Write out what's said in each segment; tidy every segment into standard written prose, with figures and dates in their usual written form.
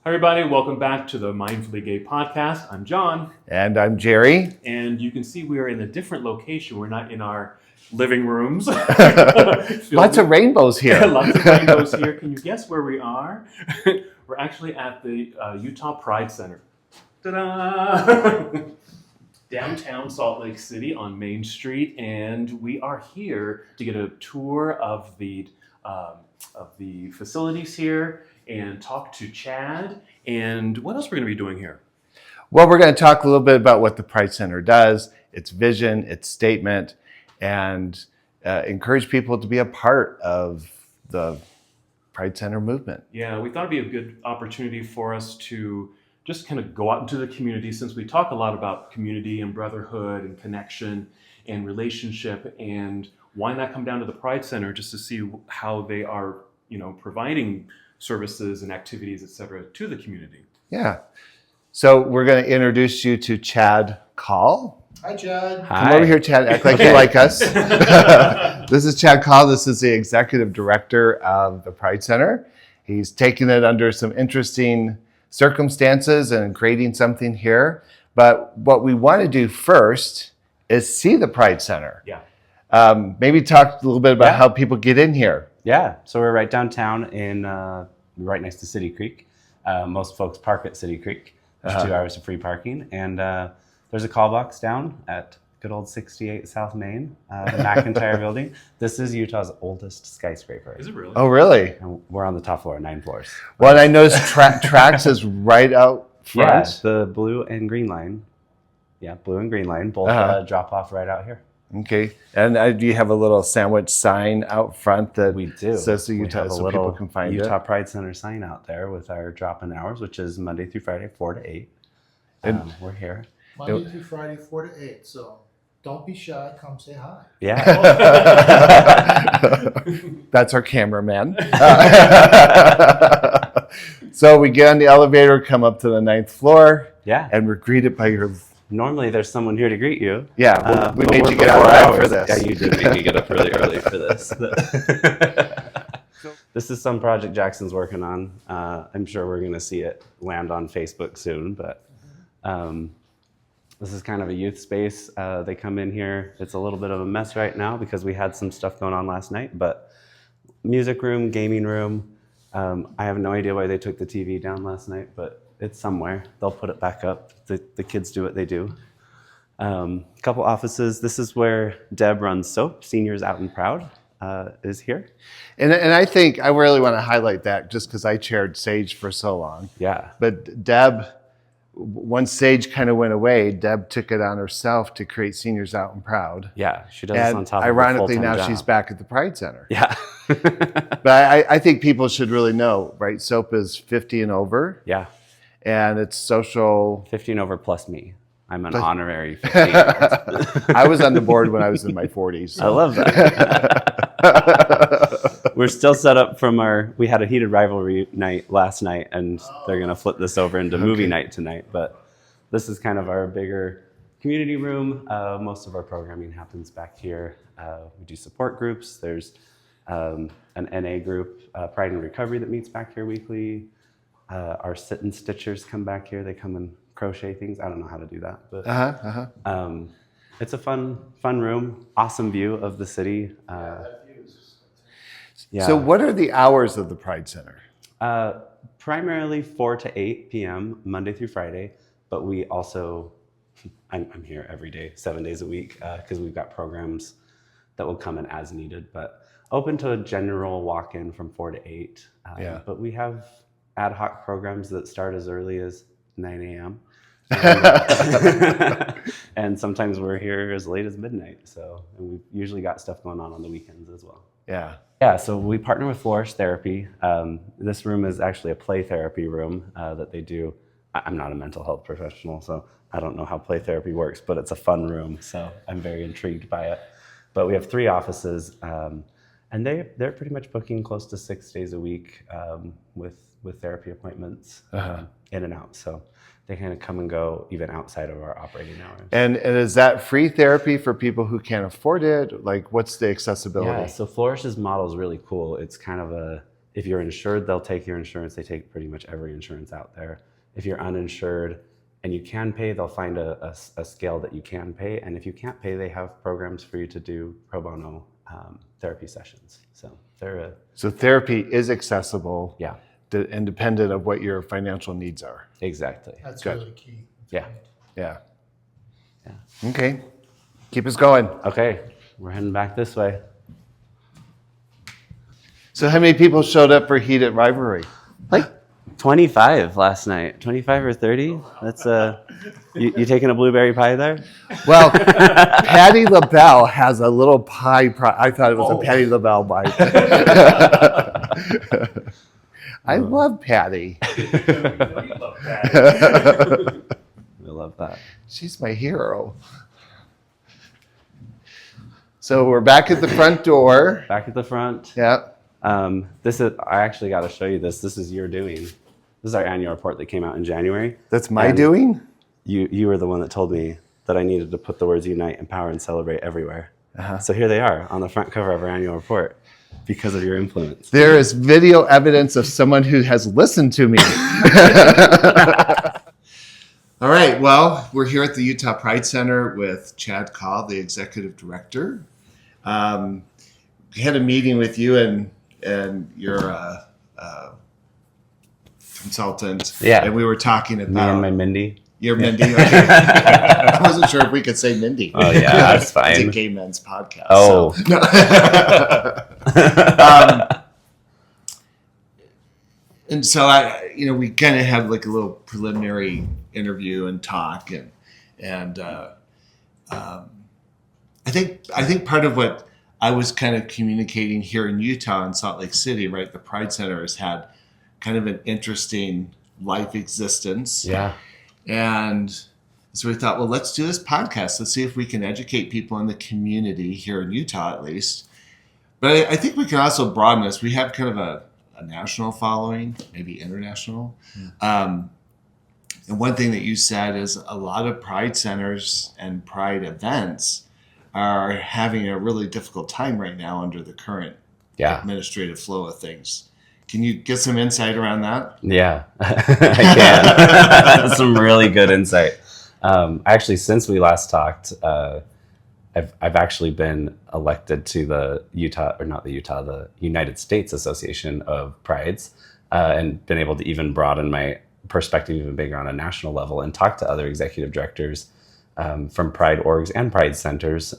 Hi, everybody. Welcome back to the Mindfully Gay podcast. I'm John. And I'm Jerry. And you can see we are in a different location. We're not in our living rooms. Lots of rainbows here. Lots of rainbows here. Can you guess where we are? We're actually at the Utah Pride Center. Ta-da! Downtown Salt Lake City on Main Street. And we are here to get a tour of the facilities here and talk to Chad. And what else we're going to be doing here? Well, we're going to talk a little bit about what the Pride Center does, its vision, its statement, and encourage people to be a part of the Pride Center movement. Yeah, we thought it'd be a good opportunity for us to just kind of go out into the community, since we talk a lot about community and brotherhood and connection and relationship, and why not come down to the Pride Center just to see how they are, providing services and activities, et cetera, to the community. Yeah. So we're going to introduce you to Chad Call. Hi, Chad. Come over here, Chad. Act like you like us. This is Chad Call. This is the executive director of the Pride Center. He's taken it under some interesting circumstances and creating something here. But what we want to do first is see the Pride Center. Yeah. Maybe talk a little bit about how people get in here. Yeah, so we're right downtown right next to City Creek. Most folks park at City Creek. There's 2 hours of free parking. And there's a call box down at good old 68 South Main, the McIntyre building. This is Utah's oldest skyscraper. Is it really? Oh, really? And we're on the top floor, 9 floors. Well, and I noticed Trax is right out front. Yeah, the blue and green line. Yeah, blue and green line both drop off right out here. Okay, and do you have a little sandwich sign out front that we do. Says the Utah, so people can find Utah it? Pride Center sign out there with our drop-in hours, which is Monday through Friday, 4 to 8. We're here. Monday through Friday, 4 to 8. So don't be shy. Come say hi. Yeah. That's our cameraman. So we get on the elevator, come up to the 9th floor, and we're greeted by your... Normally, there's someone here to greet you. Yeah, we made you get out for this. Yeah, you did make me get up really early for this. This is some project Jackson's working on. I'm sure we're going to see it land on Facebook soon, but this is kind of a youth space. They come in here. It's a little bit of a mess right now because we had some stuff going on last night, but music room, gaming room. I have no idea why they took the TV down last night, but it's somewhere. They'll put it back up. The kids do what they do. A couple offices. This is where Deb runs SOAP, Seniors Out and Proud, is here. And I think I really want to highlight that just because I chaired SAGE for so long. Yeah. But Deb, once SAGE kind of went away, Deb took it on herself to create Seniors Out and Proud. Yeah, she does this on top of ironically, a full-time now job. she's back at the Pride Center. Yeah. But I think people should really know, right? SOAP is 50 and over. Yeah. And it's social. 15 over plus me. I'm an honorary 50. I was on the board when I was in my 40s. So. I love that. We're still set up from we had a heated rivalry night last night, and they're going to flip this over into movie night tonight. But this is kind of our bigger community room. Most of our programming happens back here. We do support groups. There's an NA group, Pride and Recovery, that meets back here weekly. Our sit-in stitchers come back here. They come and crochet things. I don't know how to do that, but it's a fun room. Awesome view of the city. So what are the hours of the Pride Center? Primarily 4 to 8 p.m. Monday through Friday, but we also, I'm here every day, 7 days a week, because we've got programs that will come in as needed, but open to a general walk-in from 4 to 8. But we have ad hoc programs that start as early as 9 a.m. And sometimes we're here as late as midnight. So we've usually got stuff going on the weekends as well. Yeah, so we partner with Flourish Therapy. This room is actually a play therapy room that they do. I'm not a mental health professional, so I don't know how play therapy works, but it's a fun room, so I'm very intrigued by it. But we have 3 offices, and they're pretty much booking close to 6 days a week with therapy appointments in and out. So they kind of come and go even outside of our operating hours. And is that free therapy for people who can't afford it? Like, what's the accessibility? Yeah, so Flourish's model is really cool. It's kind of If you're insured, they'll take your insurance. They take pretty much every insurance out there. If you're uninsured and you can pay, they'll find a scale that you can pay. And if you can't pay, they have programs for you to do pro bono therapy sessions. So therapy is accessible, yeah, independent of what your financial needs are. exactly. That's Good. really key. Yeah. Yeah. Yeah. Okay. Keep us going. Okay, we're heading back this way. So how many people showed up for Heated Rivalry? Like 25 last night, 25 or 30. That's you taking a blueberry pie there? Well, Patty LaBelle has a little pie. I thought it was a Patty LaBelle bite. I love Patty. We love that. She's my hero. So we're back at the front door. Back at the front. Yeah. This is. I actually got to show you this. This is your doing. This is our annual report that came out in January. That's my And doing? You were the one that told me that I needed to put the words unite, empower, and celebrate everywhere. So here they are on the front cover of our annual report because of your influence. There is video evidence of someone who has listened to me. All right. Well, we're here at the Utah Pride Center with Chad Call, the executive director. We had a meeting with you and your consultant. Yeah. And we were talking about Me and my Mindy. Your Mindy. Okay. I wasn't sure if we could say Mindy. Oh yeah, that's It's fine. a gay men's podcast. Oh. So. No. And so we kind of had like a little preliminary interview and talk, and I think part of what I was kind of communicating here in Utah and Salt Lake City, right? The Pride Center has had kind of an interesting life existence. Yeah. And so we thought, well, let's do this podcast. Let's see if we can educate people in the community here in Utah, at least. But I think we can also broaden this. We have kind of a national following, maybe international. And one thing that you said is a lot of Pride centers and Pride events are having a really difficult time right now under the current administrative flow of things. Can you get some insight around that? Yeah, I can. Some really good insight. Actually, since we last talked, I've actually been elected to the the United States Association of Prides, and been able to even broaden my perspective even bigger on a national level and talk to other executive directors from Pride orgs and Pride centers.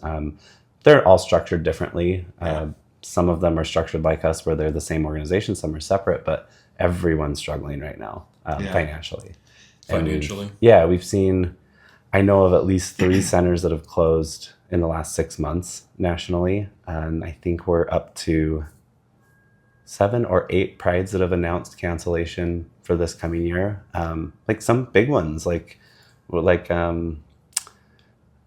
They're all structured differently. Some of them are structured like us, where they're the same organization. Some are separate, but everyone's struggling right now financially. Financially? We've seen. I know of at least 3 centers that have closed in the last 6 months nationally, and I think we're up to 7 or 8 prides that have announced cancellation for this coming year. Like some big ones, like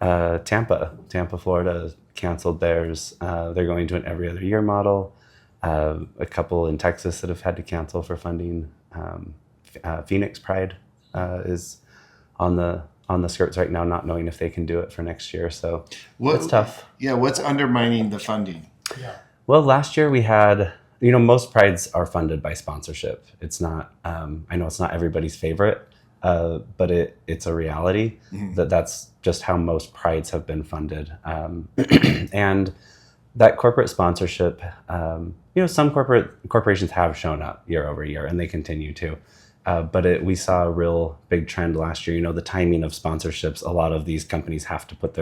Tampa, Florida canceled theirs. They're going to an every other year model. A couple in Texas that have had to cancel for funding. Phoenix Pride is on the skirts right now, not knowing if they can do it for next year. So it's tough. Yeah, what's undermining the funding? Yeah. Well, last year we had, most prides are funded by sponsorship. It's not, I know it's not everybody's favorite, but it's a reality that's just how most prides have been funded. And that corporate sponsorship, some corporations have shown up year over year, and they continue to. But we saw a real big trend last year. The timing of sponsorships, a lot of these companies have to put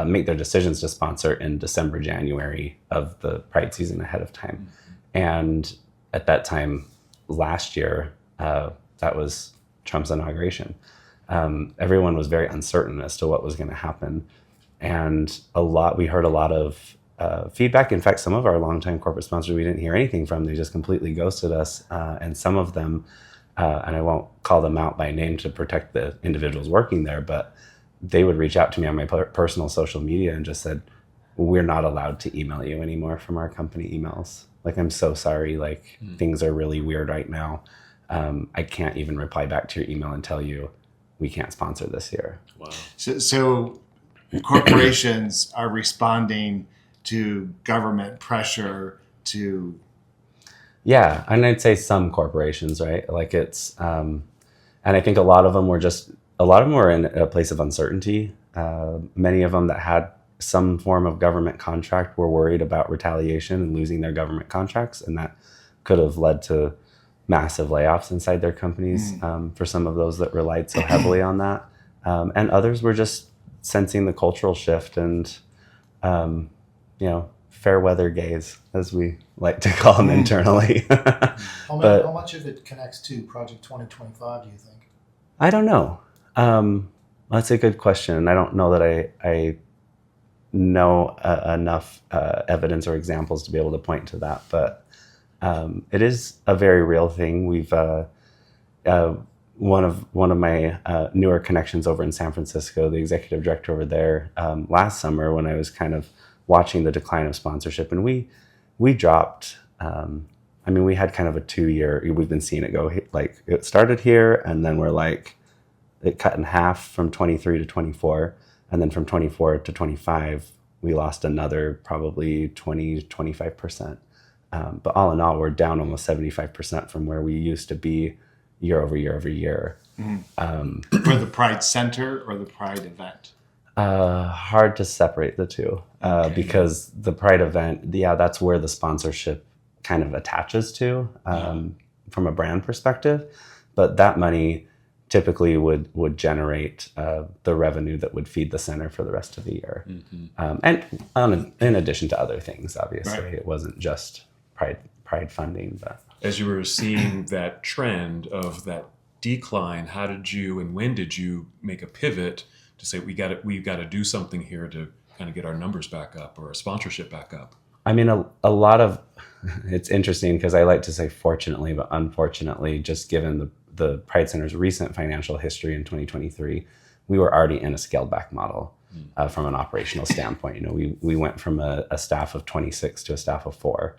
make their decisions to sponsor in December, January of the Pride season ahead of time. And at that time last year, that was Trump's inauguration. Everyone was very uncertain as to what was going to happen. And we heard a lot of feedback. In fact, some of our longtime corporate sponsors, we didn't hear anything from. They just completely ghosted us. And some of them, and I won't call them out by name to protect the individuals working there, but they would reach out to me on my personal social media and just said, we're not allowed to email you anymore from our company emails. Like, I'm so sorry. Like, things are really weird right now. I can't even reply back to your email and tell you we can't sponsor this year. Wow. So corporations are responding to government pressure to Yeah, and I'd say some corporations, right? Like it's, and I think a lot of them were in a place of uncertainty. Many of them that had some form of government contract were worried about retaliation and losing their government contracts, and that could have led to massive layoffs inside their companies for some of those that relied so heavily on that. And others were just sensing the cultural shift and, fair weather gays, as we like to call them internally. How much of it connects to Project 2025, do you think? I don't know. That's a good question. I don't know that I know enough evidence or examples to be able to point to that, but it is a very real thing. We've one of my newer connections over in San Francisco, the executive director over there, last summer when I was kind of watching the decline of sponsorship, and we dropped. We had kind of a 2-year. We've been seeing it go like it started here, and then we're like it cut in half from 23 to 24, and then from 24 to 25, we lost another probably 20-25%. But all in all, we're down almost 75% from where we used to be year over year over year. For the Pride Center or the Pride event? Hard to separate the two because the Pride event, that's where the sponsorship kind of attaches to from a brand perspective. But that money typically would generate the revenue that would feed the center for the rest of the year. And in addition to other things, obviously. Right. It wasn't just Pride funding. But as you were seeing that trend of that decline, how did you and when did you make a pivot to say we've got to do something here to kind of get our numbers back up or our sponsorship back up? I mean, a lot of it's interesting because I like to say fortunately, but unfortunately, just given the Pride Center's recent financial history in 2023, we were already in a scaled back model from an operational standpoint. We went from a staff of 26 to a staff of 4.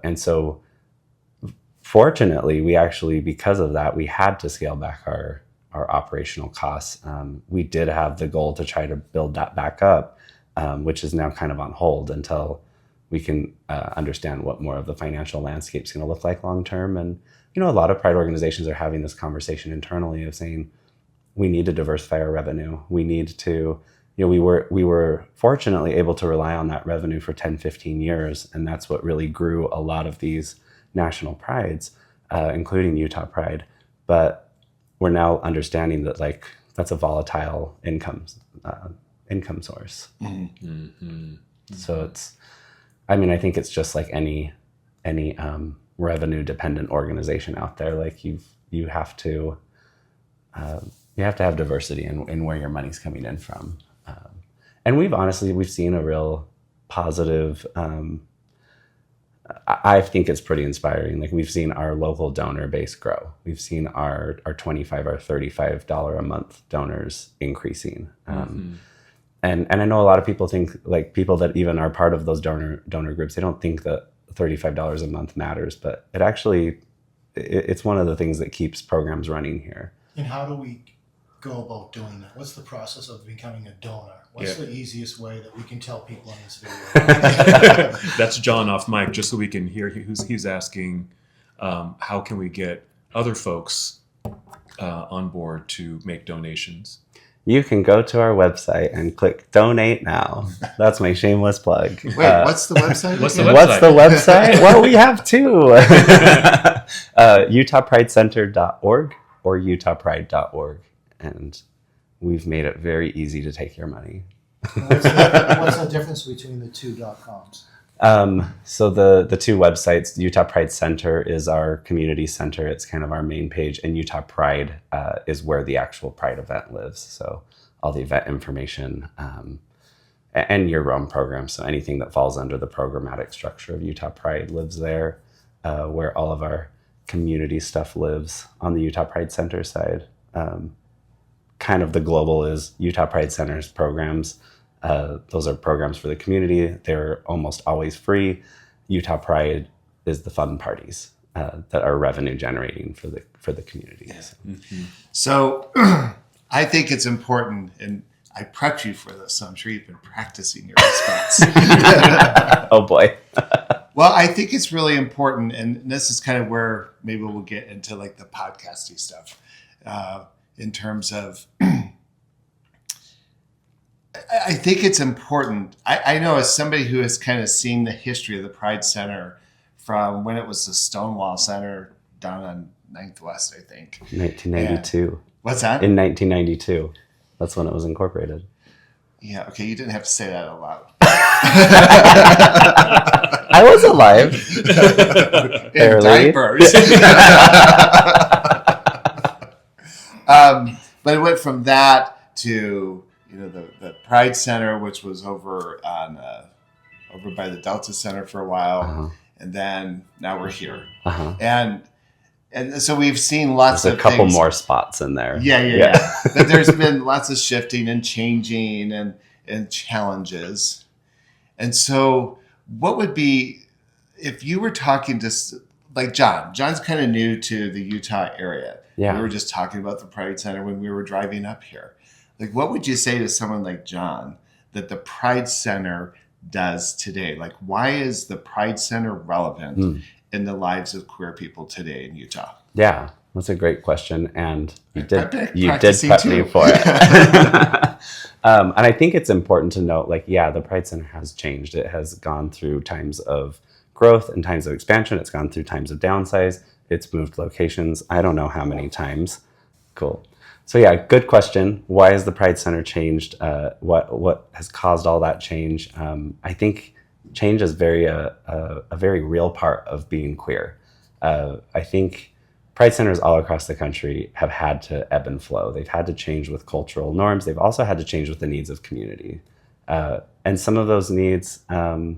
And so fortunately, we actually, because of that, we had to scale back our operational costs. We did have the goal to try to build that back up, which is now kind of on hold until we can understand what more of the financial landscape is going to look like long term. And a lot of Pride organizations are having this conversation internally of saying we need to diversify our revenue. We need to, we were fortunately able to rely on that revenue for 10, 15 years, and that's what really grew a lot of these national prides, including Utah Pride. But we're now understanding that that's a volatile income source. So it's, I think it's just like any revenue dependent organization out there. Like you have to have diversity in where your money's coming in from. And we've seen a real positive, I think it's pretty inspiring. Like we've seen our local donor base grow. We've seen our $25 or $35 a month donors increasing. And I know a lot of people think, like people that even are part of those donor groups, they don't think that $35 a month matters, but it's one of the things that keeps programs running here. And how do we go about doing that? What's the process of becoming a donor? What's the easiest way that we can tell people in this video? That's John off mic, just so we can hear he's asking, how can we get other folks on board to make donations? You can go to our website and click donate now. That's my shameless plug. Wait, what's the website? What's the website? Well, we have two. UtahPrideCenter.org or UtahPride.org. And we've made it very easy to take your money. What's the difference between the two .coms? So the two websites, Utah Pride Center is our community center. It's kind of our main page, and Utah Pride is where the actual Pride event lives. So all the event information and year-round programs. So anything that falls under the programmatic structure of Utah Pride lives there, where all of our community stuff lives on the Utah Pride Center side. Kind of the global is Utah Pride Center's programs. Those are programs for the community. They're almost always free. Utah Pride is the fun parties that are revenue generating for the community. So I think it's important, and I prepped you for this, so I'm sure you've been practicing your response. Oh boy. Well, I think it's really important, and this is kind of where maybe we'll get into like the podcasty stuff in terms of. I think it's important. I know as somebody who has kind of seen the history of the Pride Center from when it was the Stonewall Center down on 9th West, I think. 1992. What's that? In 1992. That's when it was incorporated. Yeah, okay, you didn't have to say that out loud. I was alive. In Barely. diapers. But it went from that to the Pride Center, which was over by the Delta Center for a while, and then now we're here, and so we've seen lots There's of a couple things. more spots in there. Yeah. But there's been lots of shifting and changing and challenges, and so what would be if you were talking to like John? John's kind of new to the Utah area. Yeah. We were just talking about the Pride Center when we were driving up here. Like, what would you say to someone like John that the Pride Center does today? Like, why is the Pride Center relevant in the lives of queer people today in Utah? Yeah, that's a great question, and you did practicing prep too. me for it. And I think it's important to note, like, yeah, the Pride Center has changed. It has gone through times of growth and times of expansion. It's gone through times of downsize. It's moved locations. I don't know how many times. Cool. So yeah, good question. Why has the Pride Center changed? What has caused all that change? I think change is a very real part of being queer. I think Pride Centers all across the country have had to ebb and flow. They've had to change with cultural norms. They've also had to change with the needs of community. And some of those needs, I'll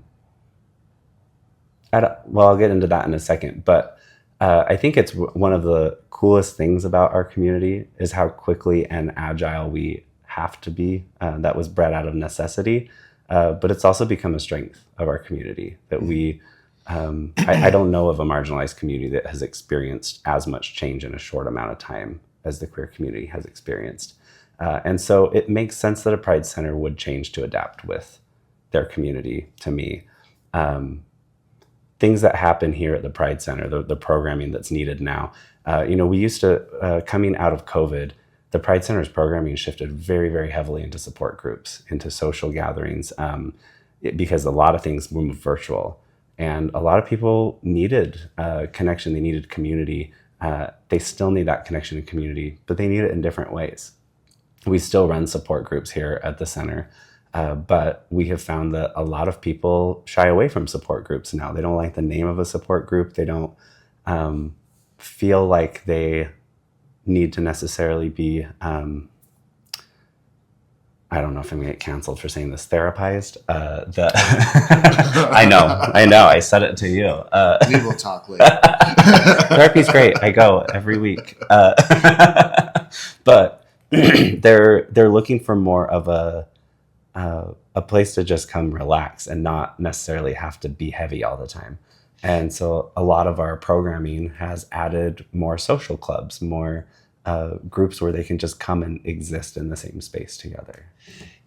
get into that in a second, but I think it's one of the coolest things about our community is how quickly and agile we have to be. That was bred out of necessity, but it's also become a strength of our community that we, I don't know of a marginalized community that has experienced as much change in a short amount of time as the queer community has experienced. And so it makes sense that a Pride Center would change to adapt with their community to me. Things that happen here at the Pride Center, the programming that's needed now. We used to, coming out of COVID, the Pride Center's programming shifted very, very heavily into support groups, into social gatherings, because a lot of things moved virtual. And a lot of people needed connection, they needed community. They still need that connection and community, but they need it in different ways. We still run support groups here at the center. But we have found that a lot of people shy away from support groups now. They don't like the name of a support group. They don't feel like they need to necessarily be, I don't know if I'm going to get canceled for saying this, therapized. I know, I said it to you. We will talk later. Therapy's great. I go every week. But they're looking for more of a place to just come relax and not necessarily have to be heavy all the time. And so a lot of our programming has added more social clubs, more groups where they can just come and exist in the same space together.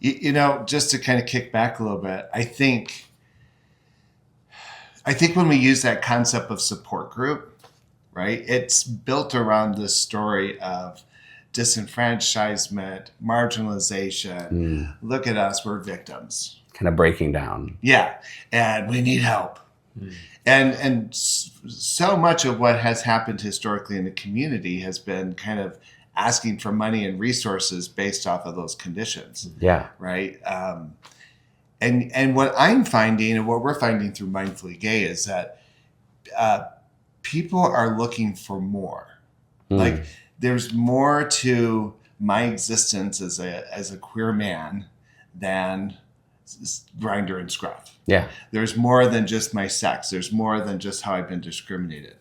Just to kind of kick back a little bit, I think when we use that concept of support group, right, it's built around this story of disenfranchisement, marginalization. Look at us, we're victims. Kind of breaking down. Yeah, and we need help. And so much of what has happened historically in the community has been kind of asking for money and resources based off of those conditions. Yeah. Right. And what I'm finding and what we're finding through Mindfully Gay is that people are looking for more. Like, there's more to my existence as a queer man than grinder and scruff. Yeah. There's more than just my sex. There's more than just how I've been discriminated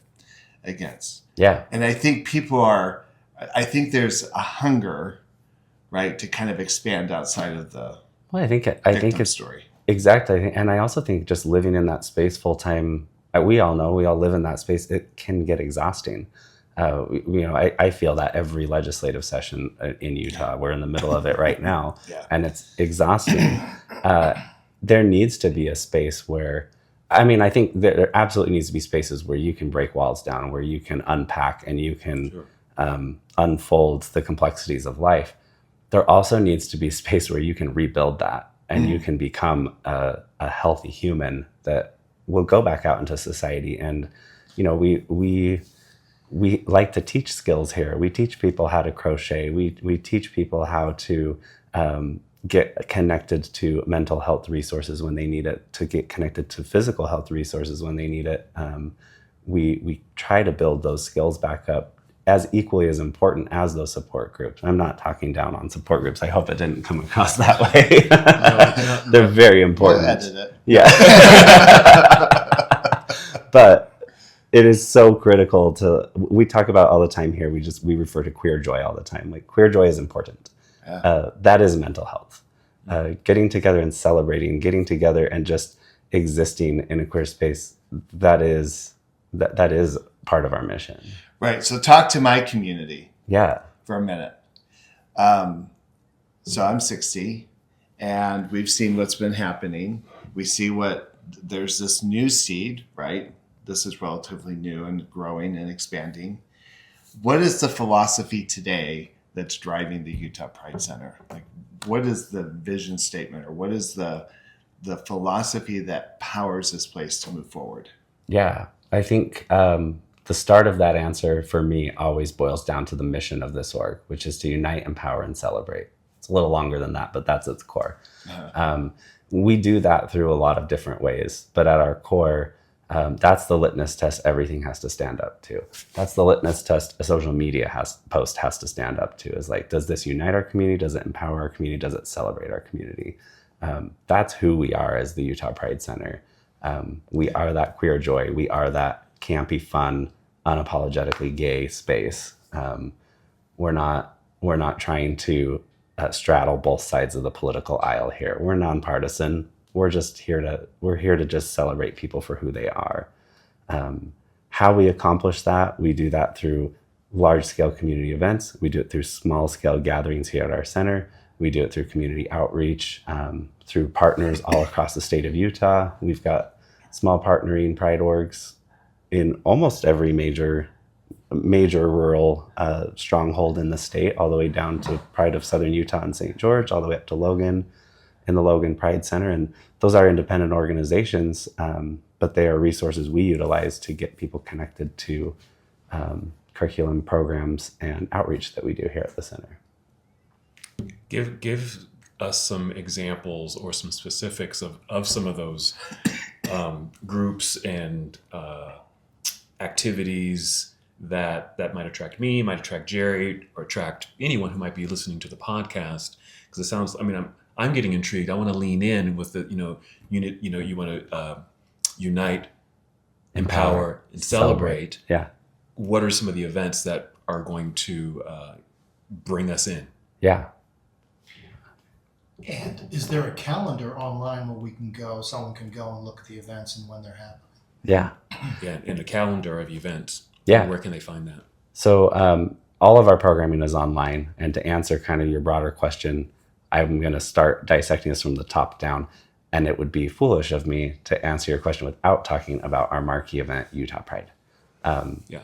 against. Yeah. And I think there's a hunger, right, to kind of expand outside of the I think it's story. Exactly. And I also think just living in that space full time, we all know, we all live in that space, it can get exhausting. I feel that every legislative session in Utah, we're in the middle of it right now, and it's exhausting. There needs to be a space where, I think there absolutely needs to be spaces where you can break walls down, where you can unpack and you can unfold the complexities of life. There also needs to be space where you can rebuild that and you can become a healthy human that will go back out into society. And, we like to teach skills here. We teach people how to crochet. We teach people how to get connected to mental health resources when they need it, to get connected to physical health resources when they need it. We try to build those skills back up as equally as important as those support groups. I'm not talking down on support groups. I hope it didn't come across that way. They're very important. We'll edit it. Yeah. But it is so critical we talk about all the time here. We refer to queer joy all the time. Like, queer joy is important. That is mental health. Getting together and celebrating, getting together and just existing in a queer space, that is part of our mission. Right. So talk to my community. Yeah. For a minute. So I'm 60 and we've seen what's been happening. We see there's this new seed, right? This is relatively new and growing and expanding. What is the philosophy today that's driving the Utah Pride Center? Like, what is the vision statement, or what is the philosophy that powers this place to move forward? Yeah, I think the start of that answer for me always boils down to the mission of this org, which is to unite, empower, and celebrate. It's a little longer than that, but that's its core. We do that through a lot of different ways, but at our core, that's the litmus test everything has to stand up to. That's the litmus test a social media post has to stand up to, is like, does this unite our community? Does it empower our community? Does it celebrate our community? That's who we are as the Utah Pride Center. We are that queer joy. We are that campy, fun, unapologetically gay space. We're not trying to straddle both sides of the political aisle here. We're nonpartisan. We're here to just celebrate people for who they are. How we accomplish that, we do that through large-scale community events. We do it through small-scale gatherings here at our center. We do it through community outreach, through partners all across the state of Utah. We've got small partnering pride orgs in almost every major rural stronghold in the state, all the way down to Pride of Southern Utah and St. George, all the way up to Logan in the Logan Pride Center. And those are independent organizations, but they are resources we utilize to get people connected to curriculum programs and outreach that we do here at the center. Give us some examples or some specifics of some of those groups and activities that might attract me, might attract Jerry, or attract anyone who might be listening to the podcast. Because it sounds, I'm getting intrigued. I want to lean in with the, unit. You want to unite, empower, and celebrate. Yeah. What are some of the events that are going to bring us in? Yeah. And is there a calendar online where someone can go and look at the events and when they're happening? Yeah. Yeah, and a calendar of events. Yeah. Where can they find that? So all of our programming is online. And to answer kind of your broader question, I'm going to start dissecting this from the top down. And it would be foolish of me to answer your question without talking about our marquee event, Utah Pride.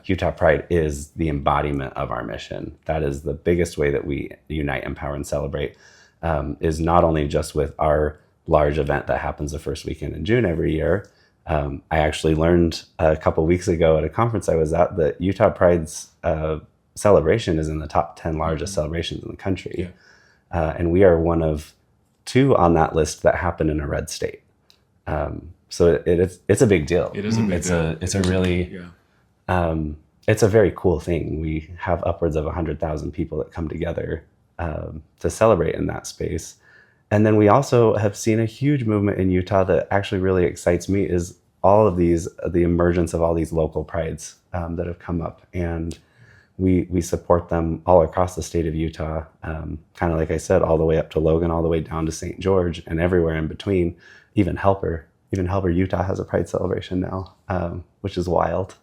Utah Pride is the embodiment of our mission. That is the biggest way that we unite, empower, and celebrate, is not only just with our large event that happens the first weekend in June every year. I actually learned a couple weeks ago at a conference I was at that Utah Pride's celebration is in the top 10 largest celebrations in the country. Yeah. And we are one of 2 on that list that happen in a red state. So it's a big deal. It is a big deal. It's a very cool thing. We have upwards of 100,000 people that come together to celebrate in that space. And then we also have seen a huge movement in Utah that actually really excites me, is all of the emergence of all these local prides that have come up. And we support them all across the state of Utah, kind of like I said, all the way up to Logan, all the way down to St. George, and everywhere in between. Even Helper, Utah has a pride celebration now, which is wild.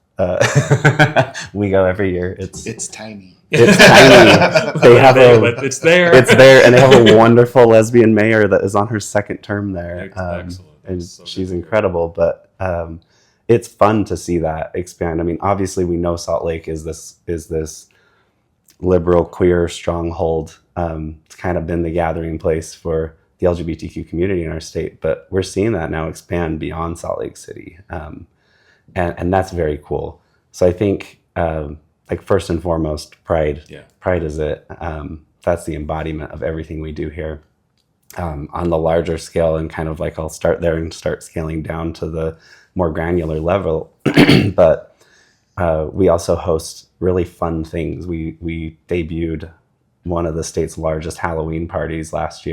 We go every year. It's tiny. It's tiny. They have But it's there. It's there, and they have a wonderful lesbian mayor that is on her second term there. Excellent. And So she's good. incredible. But it's fun to see that expand. I mean, obviously, we know Salt Lake is this liberal queer stronghold. It's kind of been the gathering place for the LGBTQ community in our state, but we're seeing that now expand beyond Salt Lake City, and that's very cool. So I think, like first and foremost, pride. Yeah. Pride is it. That's the embodiment of everything we do here. On the larger scale, and kind of like I'll start there and start scaling down to the more granular level. But we also host really fun things. We debuted one of the state's largest Halloween parties last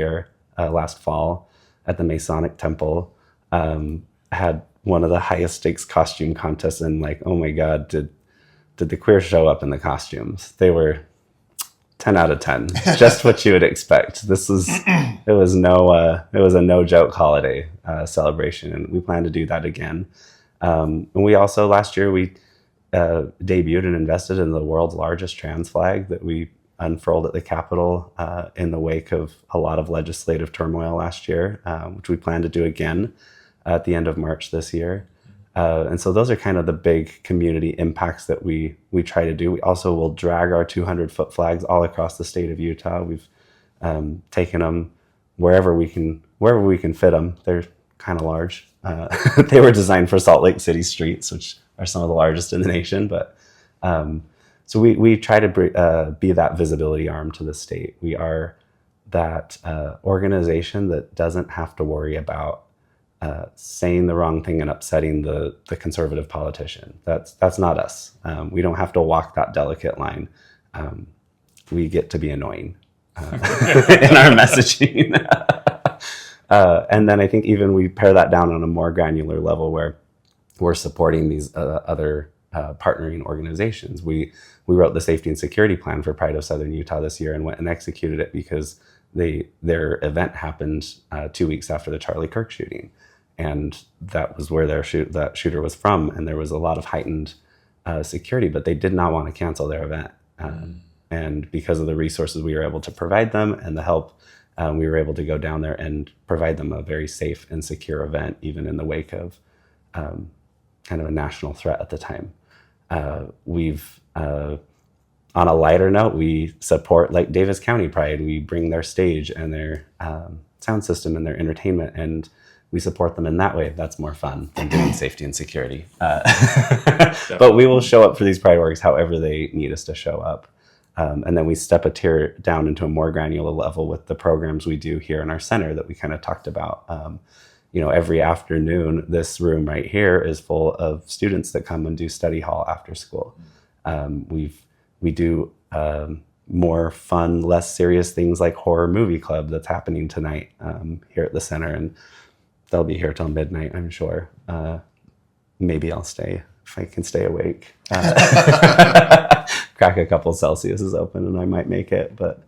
fall at the Masonic Temple. Had one of the highest stakes costume contests, and like, oh my God, did the queers show up in the costumes? They were 10 out of 10, just what you would expect. It was a no joke holiday celebration, and we plan to do that again. And we also last year we debuted and invested in the world's largest trans flag that we unfurled at the Capitol in the wake of a lot of legislative turmoil last year, which we plan to do again at the end of March this year. And so those are kind of the big community impacts that we try to do. We also will drag our 200-foot flags all across the state of Utah. We've taken them wherever we can fit them. They're kind of large. They were designed for Salt Lake City streets, which are some of the largest in the nation. But so we try to be that visibility arm to the state. We are that organization that doesn't have to worry about saying the wrong thing and upsetting the conservative politician. That's not us. We don't have to walk that delicate line. We get to be annoying in our messaging. And then I think even we pare that down on a more granular level where we're supporting these other partnering organizations. We wrote the safety and security plan for Pride of Southern Utah this year and went and executed it because their event happened 2 weeks after the Charlie Kirk shooting. And that was where that shooter was from. And there was a lot of heightened security, but they did not want to cancel their event. And because of the resources we were able to provide them and the help, we were able to go down there and provide them a very safe and secure event, even in the wake of kind of a national threat at the time. On a lighter note, we support like Davis County Pride. We bring their stage and their sound system and their entertainment, and we support them in that way. That's more fun than doing safety and security. But we will show up for these Pride orgs however they need us to show up. And then we step a tier down into a more granular level with the programs we do here in our center that we kind of talked about. Every afternoon, this room right here is full of students that come and do study hall after school. We do more fun, less serious things like horror movie club that's happening tonight here at the center, and they'll be here till midnight, I'm sure. Maybe I'll stay if I can stay awake. Crack a couple Celsius is open and I might make it, but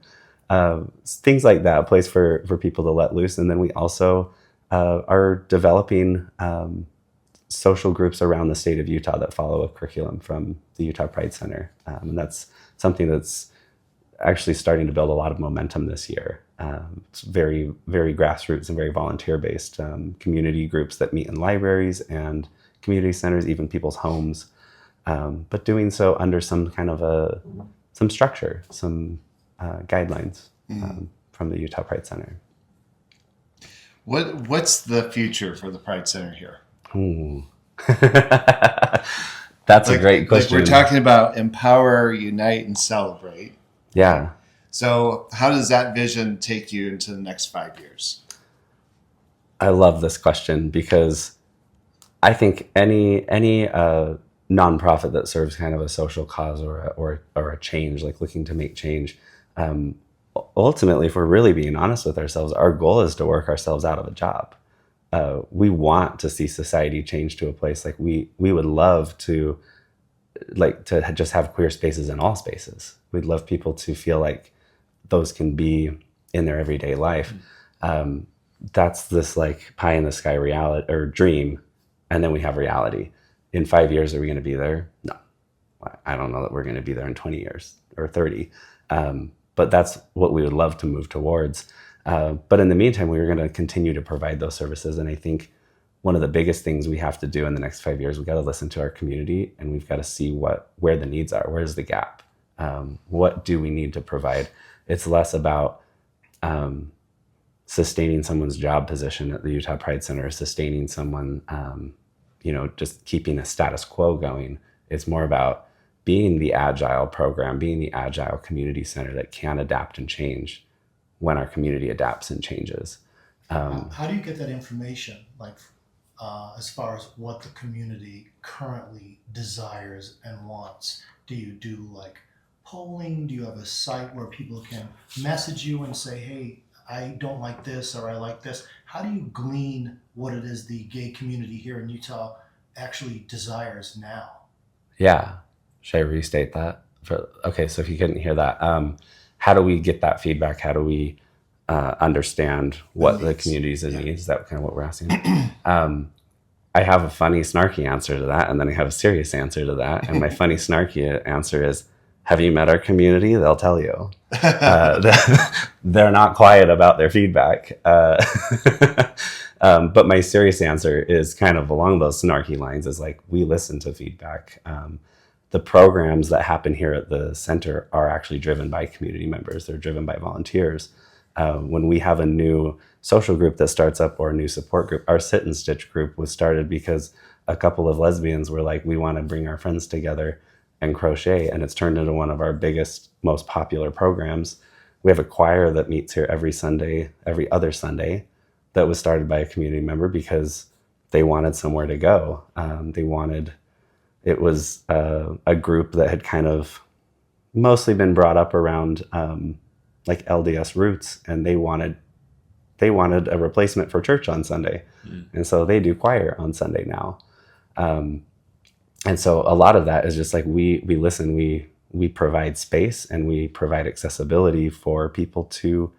things like that, a place for people to let loose. And then we also are developing social groups around the state of Utah that follow a curriculum from the Utah Pride Center. And that's something that's actually starting to build a lot of momentum this year. It's very, very grassroots and very volunteer-based community groups that meet in libraries and community centers, even people's homes, but doing so under some kind of some structure, some guidelines from the Utah Pride Center. What's the future for the Pride Center here? Ooh. That's a great question. We're talking about empower, unite, and celebrate. Yeah. So how does that vision take you into the next 5 years? I love this question because I think any nonprofit that serves kind of a social cause or a change, like looking to make change, ultimately, if we're really being honest with ourselves, our goal is to work ourselves out of a job. We want to see society change to a place like we would love to just have queer spaces in all spaces. We'd love people to feel like those can be in their everyday life. That's this like pie in the sky reality or dream, and then we have reality. in 5 years, are we going to be there? No, I don't know that we're going to be there in 20 years or 30. But that's what we would love to move towards. But in the meantime, we were going to continue to provide those services. And I think one of the biggest things we have to do in the next 5 years, we've got to listen to our community, and we've got to see where the needs are. Where's the gap? What do we need to provide? It's less about sustaining someone's job position at the Utah Pride Center, or sustaining someone, just keeping a status quo going. It's more about being the agile program, being the agile community center that can adapt and change when our community adapts and changes. How do you get that information, like as far as what the community currently desires and wants? Do you do like polling? Do you have a site where people can message you and say, hey, I don't like this, or I like this? How do you glean what it is the gay community here in Utah actually desires now? Yeah. Should I restate that? Okay, so if you couldn't hear that, how do we get that feedback? How do we understand what the community's needs? Is that kind of what we're asking? I have a funny, snarky answer to that, and then I have a serious answer to that. And my funny, snarky answer is, have you met our community? They'll tell you. They're not quiet about their feedback. But my serious answer is kind of along those snarky lines, is like, we listen to feedback. The programs that happen here at the center are actually driven by community members. They're driven by volunteers. When we have a new social group that starts up, or a new support group, our Sit and Stitch group was started because a couple of lesbians were like, we want to bring our friends together and crochet, and it's turned into one of our biggest, most popular programs. We have a choir that meets here every other Sunday, that was started by a community member because they wanted somewhere to go. It was a group that had kind of mostly been brought up around like LDS roots, and they wanted a replacement for church on Sunday. And so they do choir on Sunday now. And so a lot of that is just like, we listen, we provide space, and we provide accessibility for people to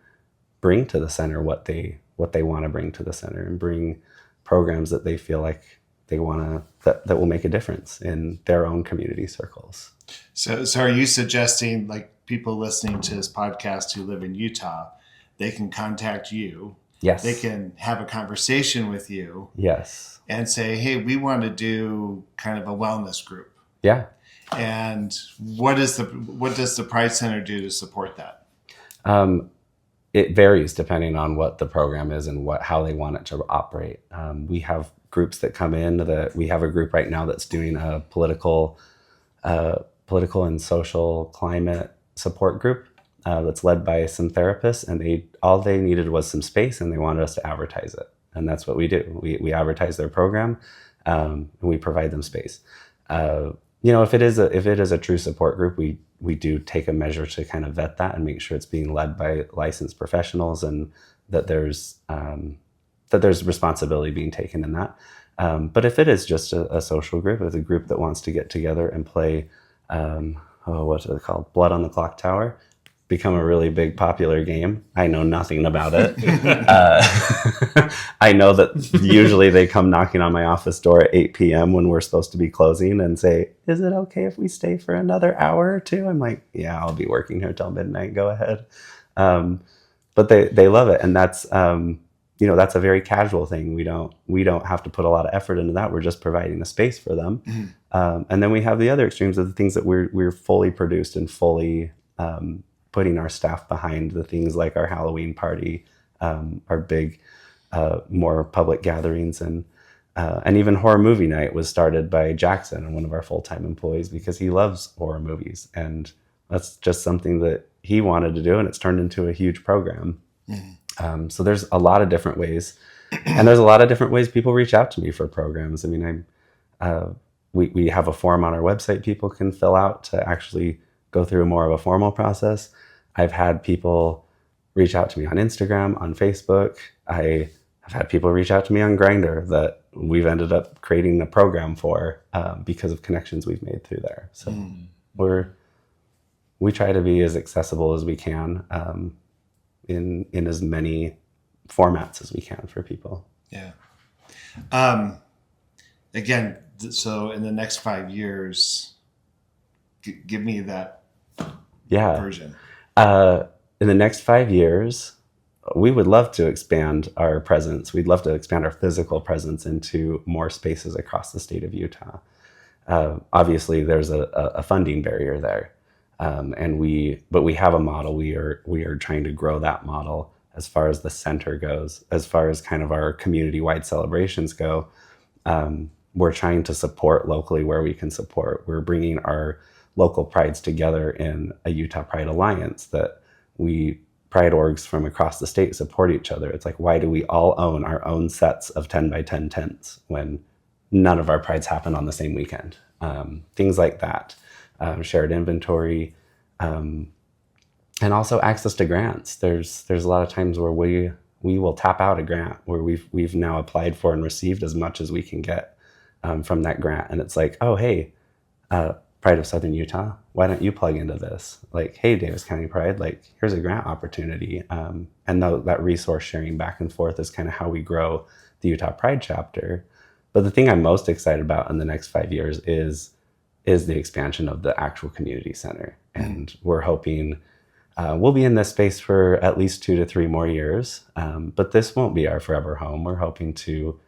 bring to the center what they want to bring to the center, and bring programs that they feel like they want to, that will make a difference in their own community circles. So are you suggesting, like, people listening to this podcast who live in Utah, they can contact you? Yes. They can have a conversation with you. Yes. And say, hey, we want to do kind of a wellness group. Yeah. And what does the Pride Center do to support that? It varies depending on what the program is and how they want it to operate. We have groups that come in. We have a group right now that's doing a political and social climate support group that's led by some therapists, and all they needed was some space, and they wanted us to advertise it. And that's what we do. We advertise their program, and we provide them space. If it is a true support group, we do take a measure to kind of vet that and make sure it's being led by licensed professionals, and that there's responsibility being taken in that. But if it is just a social group, it's a group that wants to get together and play, what's it called? Blood on the Clock Tower. Become a really big popular game. I know nothing about it. I know that usually they come knocking on my office door at 8 p.m. when we're supposed to be closing and say, is it okay if we stay for another hour or two? I'm like, yeah, I'll be working here till midnight. Go ahead. But they love it. And that's a very casual thing. We don't have to put a lot of effort into that. We're just providing a space for them. Mm-hmm. And then we have the other extremes of the things that we're fully produced and fully putting our staff behind, the things like our Halloween party, our big, more public gatherings, and even horror movie night was started by Jackson, and one of our full-time employees, because he loves horror movies, and that's just something that he wanted to do, and it's turned into a huge program. Mm-hmm. So there's a lot of different ways, and there's a lot of different ways people reach out to me for programs. I mean, we have a form on our website people can fill out to actually go through more of a formal process. I've had people reach out to me on Instagram, on Facebook. I have had people reach out to me on Grindr that we've ended up creating a program for because of connections we've made through there. So we try to be as accessible as we can in as many formats as we can for people. Yeah. Again, So in the next 5 years, give me that Yeah. version. In the next 5 years, we would love to expand our presence. We'd love to expand our physical presence into more spaces across the state of Utah. Obviously, there's a funding barrier there, but we have a model. We are trying to grow that model as far as the center goes, as far as kind of our community-wide celebrations go. We're trying to support locally where we can support. We're bringing our local prides together in a Utah Pride Alliance that Pride orgs from across the state support each other. It's like, why do we all own our own sets of 10 by 10 tents when none of our prides happen on the same weekend? Things like that. Shared inventory, and also access to grants. There's a lot of times where we will tap out a grant where we've now applied for and received as much as we can get from that grant, and it's like, oh hey, Pride of Southern Utah, why don't you plug into this? Like, hey, Davis County Pride, like, here's a grant opportunity. And that resource sharing back and forth is kind of how we grow the Utah Pride chapter. But the thing I'm most excited about in the next 5 years is the expansion of the actual community center. And we're hoping we'll be in this space for at least 2 to 3 more years. But this won't be our forever home. We're hoping to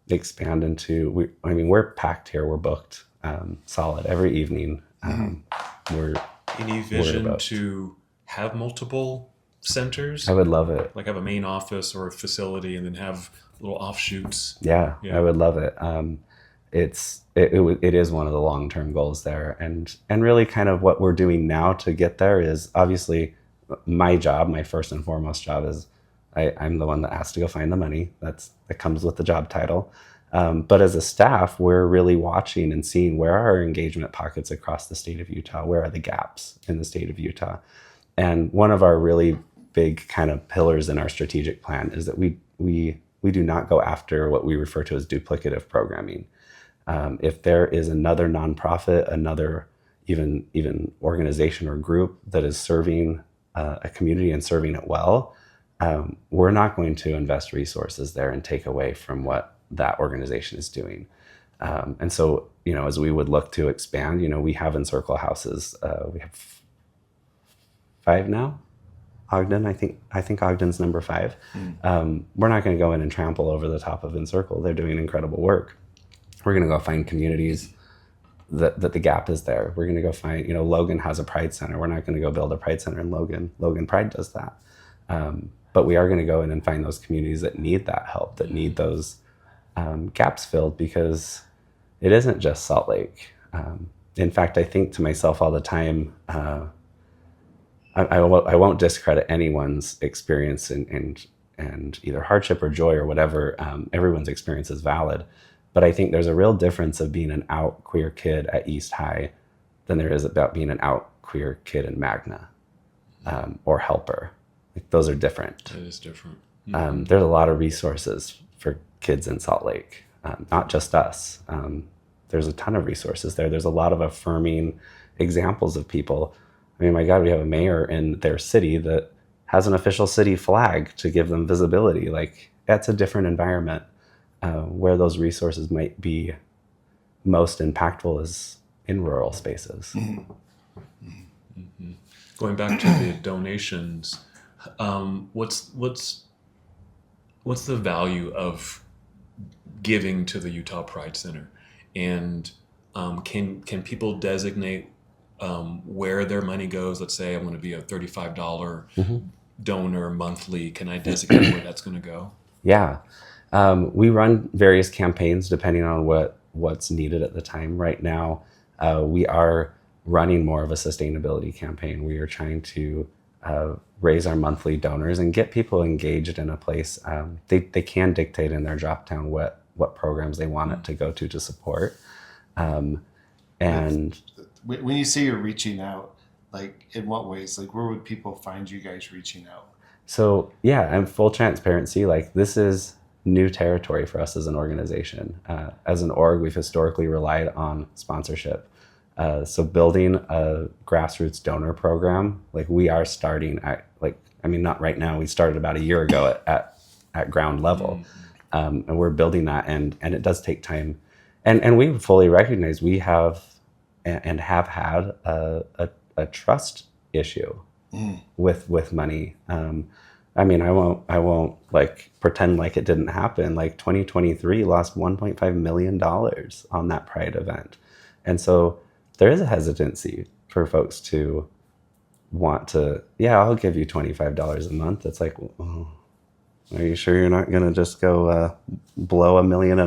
expand into, we're packed here, we're booked solid every evening. Any vision to have multiple centers? I would love it. Like have a main office or a facility and then have little offshoots? Yeah. I would love it. It is one of the long-term goals there, and really kind of what we're doing now to get there is obviously my job. My first and foremost job is I'm the one that has to go find the money. That comes with the job title. But as a staff, we're really watching and seeing where are our engagement pockets across the state of Utah. Where are the gaps in the state of Utah? And one of our really big kind of pillars in our strategic plan is that we do not go after what we refer to as duplicative programming. If there is another nonprofit, another even organization or group that is serving a community and serving it well, we're not going to invest resources there and take away from what that organization is doing. And so, as we would look to expand, we have encircle houses. We have 5 now. Ogden, I think Ogden's number 5. We're not going to go in and trample over the top of encircle. They're doing incredible work. We're going to go find communities that the gap is there. We're going to go find, Logan has a Pride Center. We're not going to go build a Pride Center in Logan. Logan Pride does that. But we are going to go in and find those communities that need that help, that need those gaps filled, because it isn't just Salt Lake. In fact, I think to myself all the time, I won't discredit anyone's experience and either hardship or joy or whatever. Everyone's experience is valid. But I think there's a real difference of being an out queer kid at East High than there is about being an out queer kid in Magna or Helper. Like, those are different. It is different. There's a lot of resources for kids in Salt Lake, not just us. There's a ton of resources there. There's a lot of affirming examples of people. I mean, my God, we have a mayor in their city that has an official city flag to give them visibility. Like, that's a different environment. Where those resources might be most impactful is in rural spaces. Going back to the donations, what's the value of giving to the Utah Pride Center, and can people designate where their money goes? Let's say I want to be a $35 donor monthly. Can I designate where that's going to go? Yeah. We run various campaigns depending on what's needed at the time. Right now, we are running more of a sustainability campaign. We are trying to raise our monthly donors and get people engaged in a place. They can dictate in their drop down what programs they want it to go to support. And when you say you're reaching out, like, in what ways? Like, where would people find you guys reaching out? So yeah, and full transparency, like, this is new territory for us as an organization. As an org, we've historically relied on sponsorship. So building a grassroots donor program, like, we are starting at, not right now, we started about a year ago at ground level. And we're building that, and it does take time. and we fully recognize we have and have had a trust issue with money. I mean, I won't like pretend like it didn't happen. Like 2023 lost $1.5 million on that Pride event. And so there is a hesitancy for folks to want to, yeah, I'll give you $25 a month. It's like, oh, are you sure you're not going to just go blow $1.5 million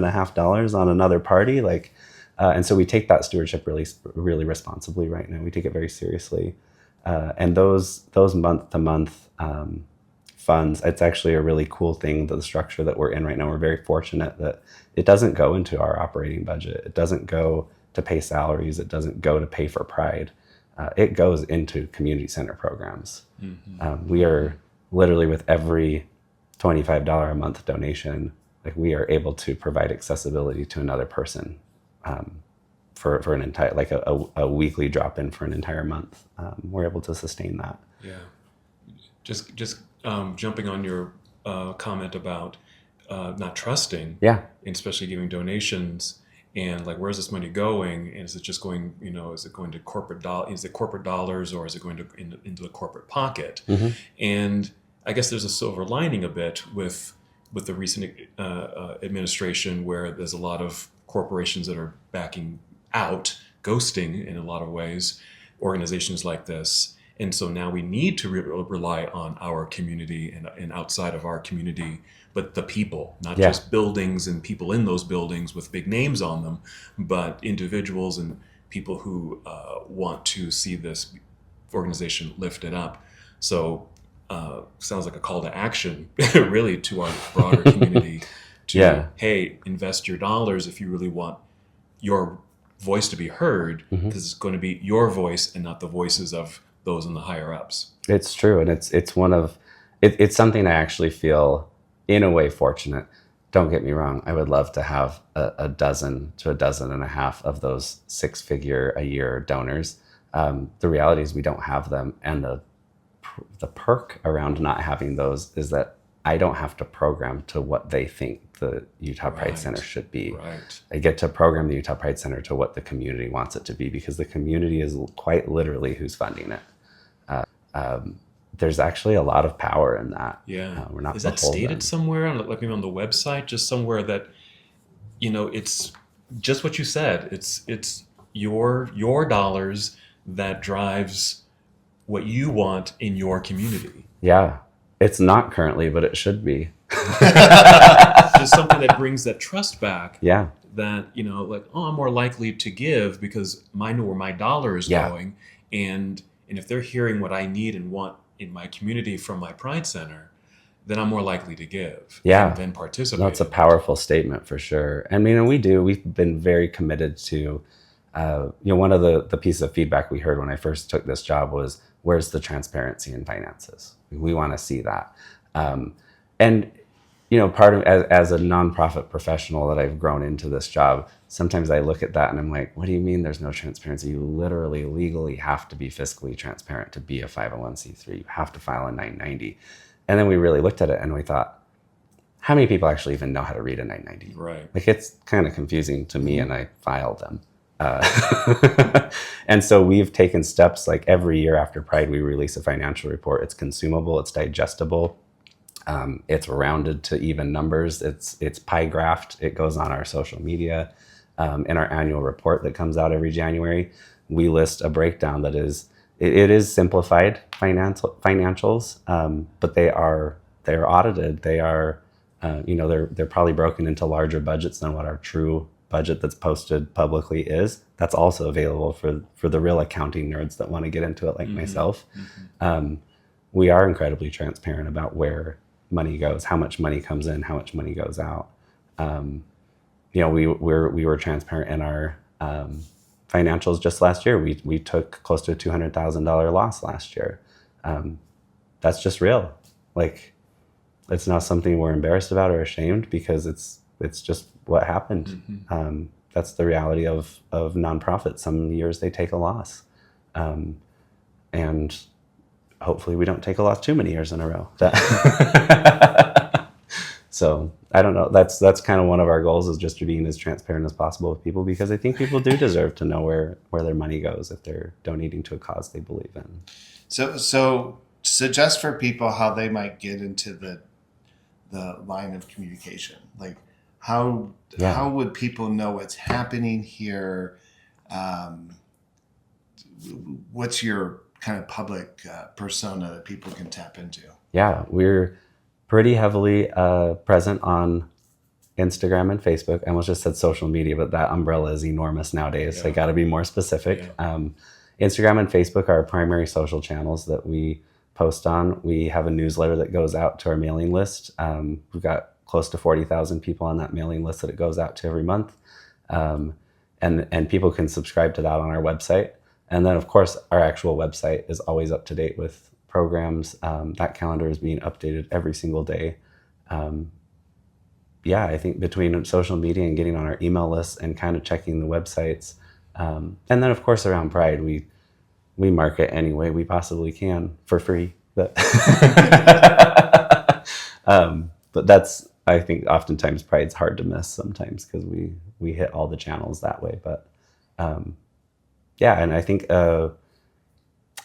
on another party? Like, and so we take that stewardship really responsibly right now. We take it very seriously. And those month to month funds, it's actually a really cool thing, the structure that we're in right now. We're very fortunate that it doesn't go into our operating budget. It doesn't go to pay salaries. It doesn't go to pay for Pride. It goes into community center programs. We are literally, with every $25 a month donation, like, we are able to provide accessibility to another person for an entire, like a weekly drop in for an entire month. We're able to sustain that. Yeah. Just jumping on your comment about not trusting, Yeah. and especially giving donations, and like, where's this money going? And is it just going, is it going to is it corporate dollars, or is it going to into the corporate pocket? And I guess there's a silver lining a bit with the recent administration, where there's a lot of corporations that are backing out, ghosting in a lot of ways, organizations like this. And so now we need to rely on our community and outside of our community, but the people, not just buildings and people in those buildings with big names on them, but individuals and people who want to see this organization lifted up. So sounds like a call to action, really, to our broader community to, hey, invest your dollars if you really want your voice to be heard, because it's going to be your voice and not the voices of those in the higher ups. It's true. And it's something I actually feel in a way fortunate. Don't get me wrong. I would love to have a dozen to a dozen and a half of those 6-figure a year donors. The reality is we don't have them. And the perk around not having those is that I don't have to program to what they think the Utah Pride Center should be. Right. I get to program the Utah Pride Center to what the community wants it to be, because the community is quite literally who's funding it. There's actually a lot of power in that. Yeah. We're not. Is that stated somewhere on, like, maybe on the website, just somewhere that, it's just what you said. It's your dollars that drives what you want in your community. Yeah. It's not currently, but it should be. Just something that brings that trust back. Yeah. That, like, oh, I'm more likely to give because I know where my dollar is going. And if they're hearing what I need and want in my community from my Pride Center, then I'm more likely to give. Yeah. And participate. That's a powerful statement for sure. And we've been very committed to, one of the pieces of feedback we heard when I first took this job was, where's the transparency in finances? We want to see that. And part of, as a nonprofit professional that I've grown into this job, sometimes I look at that and I'm like, what do you mean there's no transparency? You literally legally have to be fiscally transparent to be a 501c3. You have to file a 990. And then we really looked at it and we thought, how many people actually even know how to read a 990? Right. Like, it's kind of confusing to me, and I filed them. And so we've taken steps, like every year after Pride, we release a financial report. It's consumable, it's digestible, it's rounded to even numbers, it's pie graphed, it goes on our social media. In our annual report that comes out every January, we list a breakdown that is, it is simplified financials, but they're audited. They are, they're probably broken into larger budgets than what our true budget that's posted publicly is. That's also available for the real accounting nerds that want to get into it, like myself. We are incredibly transparent about where money goes, how much money comes in, how much money goes out. We were transparent in our financials just last year. We took close to a $200,000 loss last year. That's just real. Like, it's not something we're embarrassed about or ashamed, because it's just what happened. That's the reality of nonprofits. Some years they take a loss. And hopefully we don't take a loss too many years in a row. So I don't know. That's kind of one of our goals, is just to being as transparent as possible with people, because I think people do deserve to know where their money goes if they're donating to a cause they believe in. So suggest for people how they might get into the line of communication. Like how would people know what's happening here? What's your kind of public persona that people can tap into? Yeah, we're pretty heavily present on Instagram and Facebook. I almost just said social media, but that umbrella is enormous nowadays. So I got to be more specific. Yeah. Instagram and Facebook are our primary social channels that we post on. We have a newsletter that goes out to our mailing list. We've got close to 40,000 people on that mailing list that it goes out to every month. And people can subscribe to that on our website. And then, of course, our actual website is always up to date with programs. That calendar is being updated every single day. I think between social media and getting on our email list and kind of checking the websites, and then, of course, around Pride, we market any way we possibly can for free. But that's, I think, oftentimes Pride's hard to miss sometimes, because we hit all the channels that way. But and I think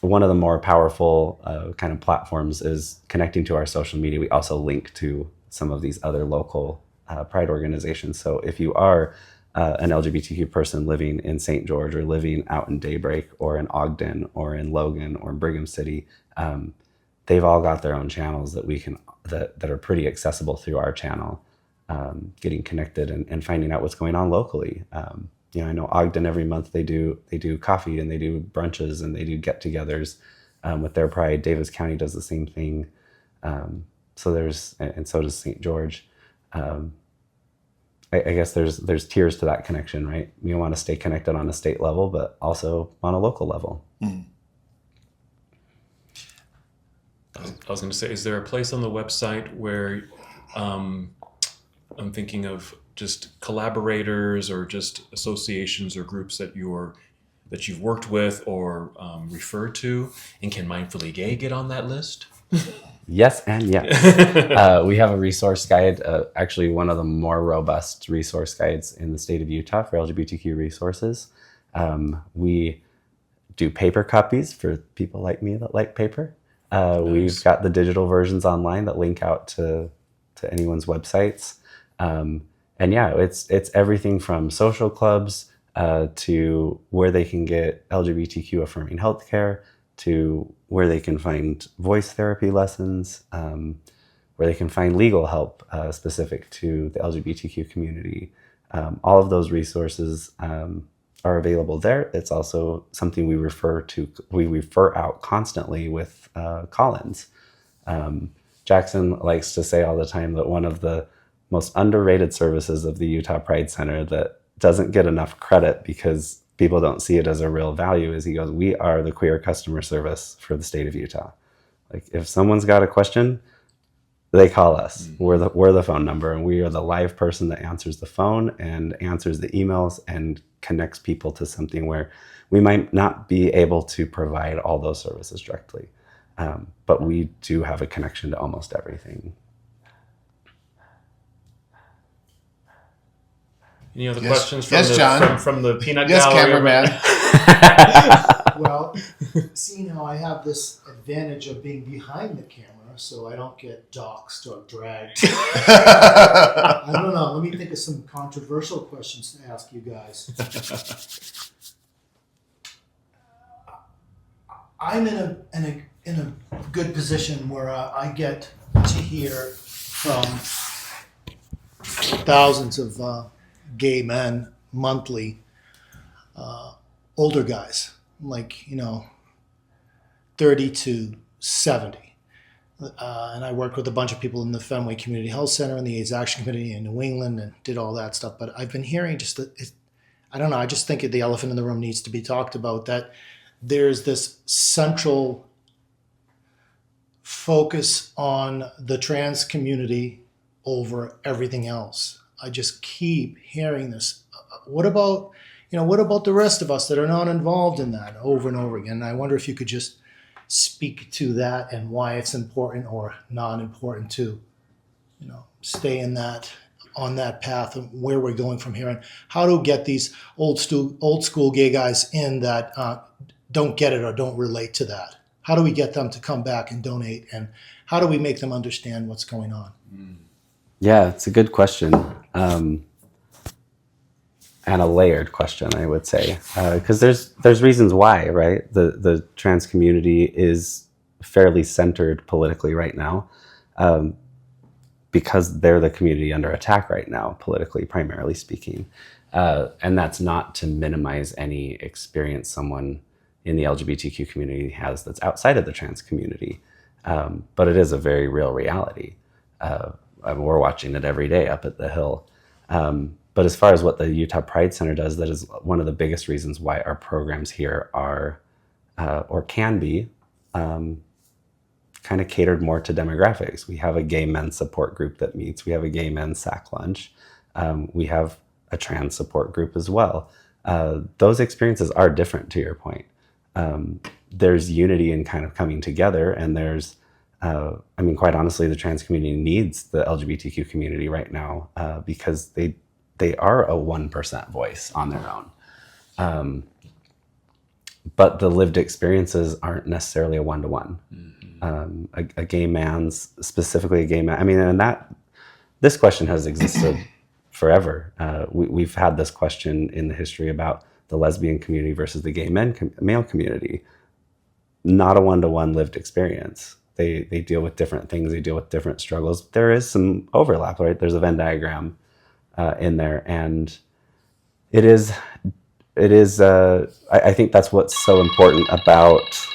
one of the more powerful kind of platforms is connecting to our social media. We also link to some of these other local Pride organizations. So if you are an LGBTQ person living in St. George, or living out in Daybreak, or in Ogden, or in Logan, or in Brigham City, they've all got their own channels that we can that are pretty accessible through our channel, getting connected and finding out what's going on locally. I know Ogden, every month they do coffee, and they do brunches, and they do get-togethers with their Pride. Davis County does the same thing. So does St. George. I guess there's tiers to that connection, right? You want to stay connected on a state level, but also on a local level. Mm. I was going to say, is there a place on the website where I'm thinking of just collaborators, or just associations or groups that you've worked with or referred to, and can Mindfully Gay get on that list? Yes and yes. We have a resource guide, actually one of the more robust resource guides in the state of Utah for LGBTQ resources. We do paper copies for people like me that like paper. Nice. We've got the digital versions online that link out to anyone's websites. It's everything from social clubs to where they can get LGBTQ affirming healthcare, to where they can find voice therapy lessons, where they can find legal help specific to the LGBTQ community. All of those resources are available there. It's also something we refer out constantly with call-ins. Jackson likes to say all the time that one of the most underrated services of the Utah Pride Center that doesn't get enough credit because people don't see it as a real value is, he goes, we are the queer customer service for the state of Utah. Like, if someone's got a question, they call us. Mm-hmm. We're the phone number, and we are the live person that answers the phone and answers the emails and connects people to something where we might not be able to provide all those services directly. But we do have a connection to almost everything. Any other Yes. questions from Yes, the John. from the peanut Yes, gallery? cameraman. Well, seeing how I have this advantage of being behind the camera, so I don't get doxxed or dragged. I don't know. Let me think of some controversial questions to ask you guys. I'm in a good position where I get to hear from thousands of gay men monthly, older guys, like 30 to 70. And I worked with a bunch of people in the Fenway Community Health Center and the AIDS Action Committee in New England, and did all that stuff. But I've been hearing just that, I don't know, I just think the elephant in the room needs to be talked about, that there's this central focus on the trans community over everything else. I just keep hearing this. What about the rest of us that are not involved in that, over and over again? And I wonder if you could just speak to that and why it's important or not important to, stay on that path and where we're going from here, and how to get these old school gay guys in that don't get it or don't relate to that. How do we get them to come back and donate, and how do we make them understand what's going on? Yeah, it's a good question. And a layered question, I would say, because there's reasons why, right? The trans community is fairly centered politically right now, because they're the community under attack right now, politically, primarily speaking. And that's not to minimize any experience someone in the LGBTQ community has that's outside of the trans community, but it is a very real reality. We're watching it every day up at the Hill. But as far as what the Utah Pride Center does, that is one of the biggest reasons why our programs here are, or can be, kind of catered more to demographics. We have a gay men's support group that meets. We have a gay men's sack lunch. We have a trans support group as well. Those experiences are different, to your point. There's unity in kind of coming together, and there's, quite honestly, the trans community needs the LGBTQ community right now, because they are a 1% voice on their own. But the lived experiences aren't necessarily a one-to-one. A gay man's, specifically a gay man, and this question has existed forever. We've had this question in the history about the lesbian community versus the gay male community. Not a one-to-one lived experience. They deal with different things. They deal with different struggles. There is some overlap, right? There's a Venn diagram in there, and it is. I think that's what's so important about.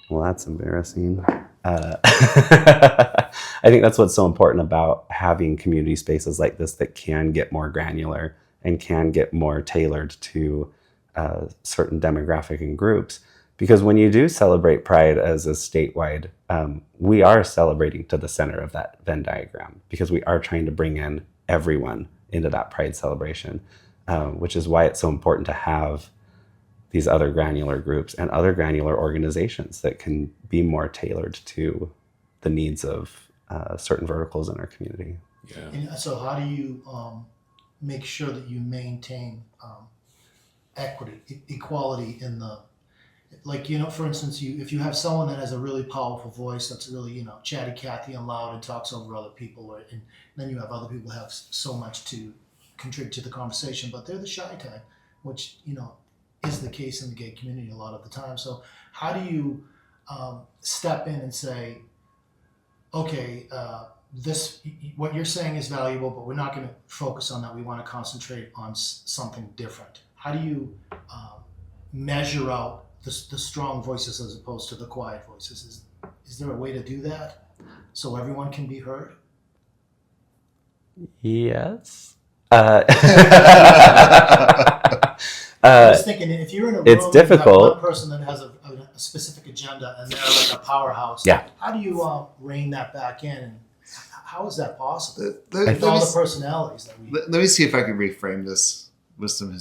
Well, that's embarrassing. I think that's what's so important about having community spaces like this that can get more granular and can get more tailored to certain demographic and groups. Because when you do celebrate Pride as a statewide, we are celebrating to the center of that Venn diagram, because we are trying to bring in everyone into that Pride celebration, which is why it's so important to have these other granular groups and other granular organizations that can be more tailored to the needs of certain verticals in our community. Yeah. And so how do you make sure that you maintain equity, equality in the, like, for instance, if you have someone that has a really powerful voice that's really, chatty Cathy and loud and talks over other people, and then you have other people who have so much to contribute to the conversation, but they're the shy type, which, is the case in the gay community a lot of the time. So how do you step in and say, okay, what you're saying is valuable, but we're not going to focus on that. We want to concentrate on something different. How do you measure out the strong voices as opposed to the quiet voices? Is there a way to do that so everyone can be heard? Yes. I was thinking, if you're in a room, it's difficult. You have one person that has a specific agenda and they're like a powerhouse. Yeah. How do you rein that back in? And how is that possible? Let With all the personalities that we. let me see if I can reframe this with some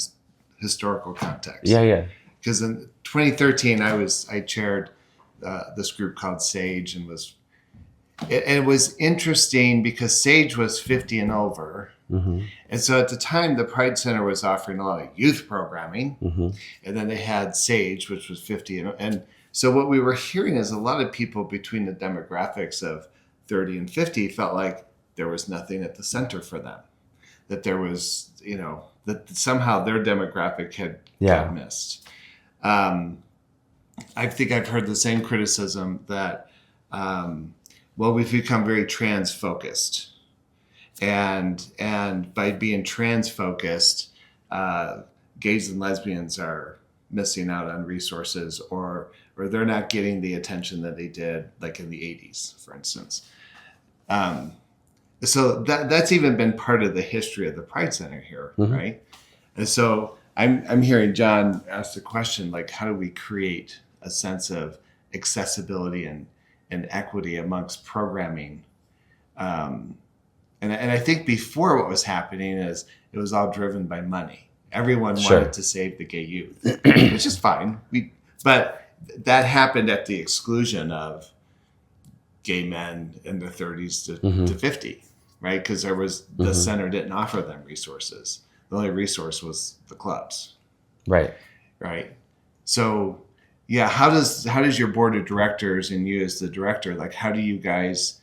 historical context. Yeah. Because in 2013, I chaired this group called SAGE, and it was interesting because SAGE was 50 and over. Mm-hmm. And so at the time, the Pride Center was offering a lot of youth programming. Mm-hmm. And then they had SAGE, which was 50. And so what we were hearing is a lot of people between the demographics of 30 and 50 felt like there was nothing at the center for them. That there was, that somehow their demographic had got missed. I think I've heard the same criticism that, we've become very trans focused. And by being trans focused, gays and lesbians are missing out on resources, or they're not getting the attention that they did, like in the 80s, for instance. So that's even been part of the history of the Pride Center here, mm-hmm. right? And so I'm hearing John ask the question, like, how do we create a sense of accessibility and equity amongst programming? And I think before, what was happening is it was all driven by money. Everyone wanted to save the gay youth, which is fine. But that happened at the exclusion of gay men in their 30s to 50. right? Because the center didn't offer them resources. The only resource was the clubs, Right. right? So, yeah, how does your board of directors and you as the director, like, how do you guys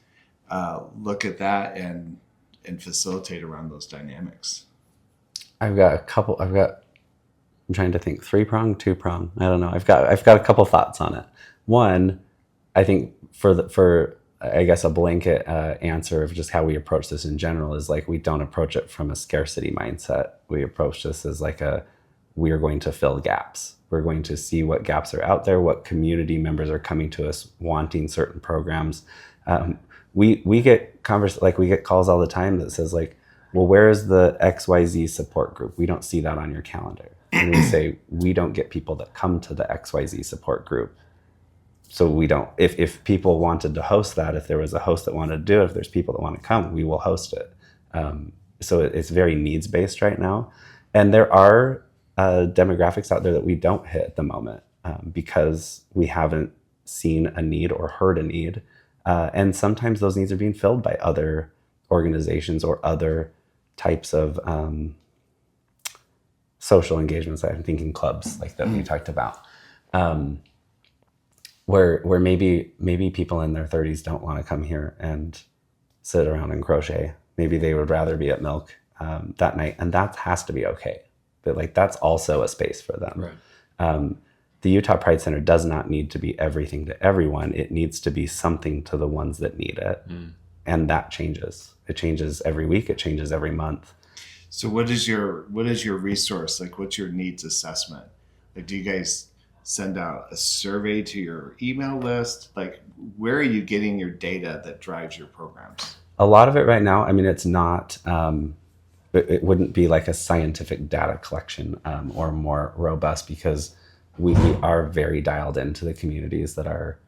look at that and facilitate around those dynamics? I'm trying to think, 3-prong, 2-prong. I don't know. I've got a couple thoughts on it. One, I think for I guess a blanket answer of just how we approach this in general is like, we don't approach it from a scarcity mindset. We approach this as like we are going to fill gaps. We're going to see what gaps are out there, what community members are coming to us wanting certain programs. We get we get calls all the time that says like, well, where is the XYZ support group? We don't see that on your calendar. And we say, we don't get people that come to the XYZ support group. So we don't, if people wanted to host that, if there was a host that wanted to do it, if there's people that want to come, we will host it. So it's very needs-based right now. And there are demographics out there that we don't hit at the moment because we haven't seen a need or heard a need. And sometimes those needs are being filled by other organizations or other types of social engagements. I'm thinking clubs like that we talked about. Where maybe people in their 30s don't want to come here and sit around and crochet. Maybe they would rather be at Milk that night, and that has to be okay. But like, that's also a space for them. Right. The Utah Pride Center does not need to be everything to everyone. It needs to be something to the ones that need it, and that changes. It changes every week. It changes every month. So what is your resource? Like, what's your needs assessment? Like, do you guys send out a survey to your email list? Like, where are you getting your data that drives your programs? A lot of it right now, I mean, it's not, it wouldn't be like a scientific data collection or more robust, because we are very dialed into the communities that are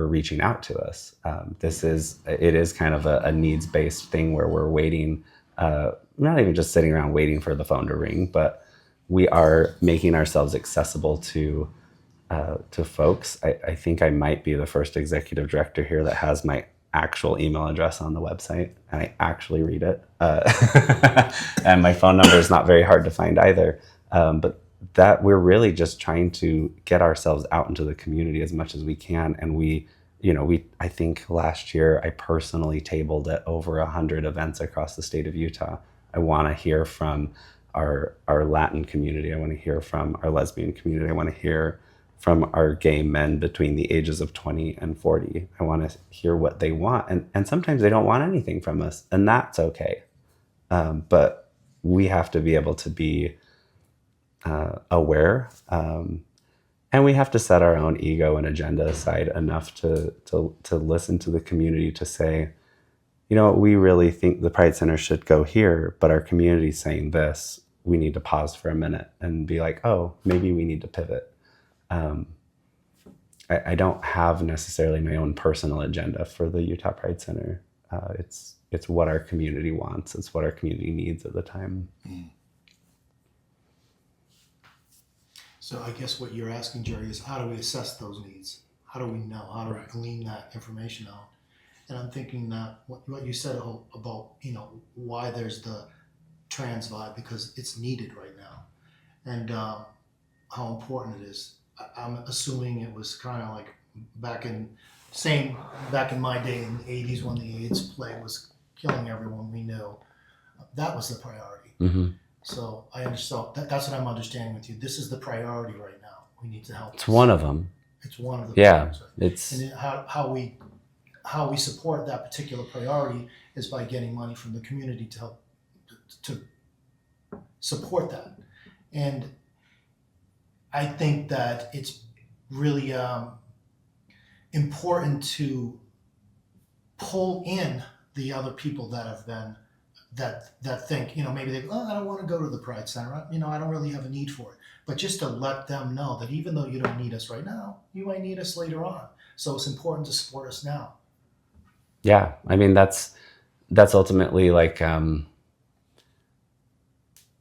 reaching out to us. It is kind of a needs-based thing where we're waiting, not even just sitting around waiting for the phone to ring, but we are making ourselves accessible to folks. I think I might be the first executive director here that has my actual email address on the website, and I actually read it. And my phone number is not very hard to find either. But that we're really just trying to get ourselves out into the community as much as we can. And I think last year I personally tabled at over 100 events across the state of Utah. I want to hear from our Latin community. I want to hear from our lesbian community. I want to hear from our gay men between the ages of 20 and 40. I want to hear what they want. And sometimes they don't want anything from us, and that's okay. But we have to be able to be aware, and we have to set our own ego and agenda aside enough to listen to the community, to say, we really think the Pride Center should go here, but our community's saying this. We need to pause for a minute and be like, oh, maybe we need to pivot. I don't have necessarily my own personal agenda for the Utah Pride Center. It's what our community wants. It's what our community needs at the time. So I guess what you're asking, Jerry, is how do we assess those needs? How do we know? How do we glean that information out? And I'm thinking that what you said about, why there's the trans vibe, because it's needed right now. And how important it is. I'm assuming it was kind of like back in my day in the 80s when the AIDS plague was killing everyone we knew. That was the priority. Mm-hmm. So I understand. That's what I'm understanding with you. This is the priority right now. We need to help. It's one of them. It's one of the priorities, right? And then how we support that particular priority is by getting money from the community to help to support that. And I think that it's really important to pull in the other people that have been that think, maybe they I don't want to go to the Pride Center, I don't really have a need for it. But just to let them know that even though you don't need us right now, you might need us later on. So it's important to support us now. Yeah, I mean that's ultimately like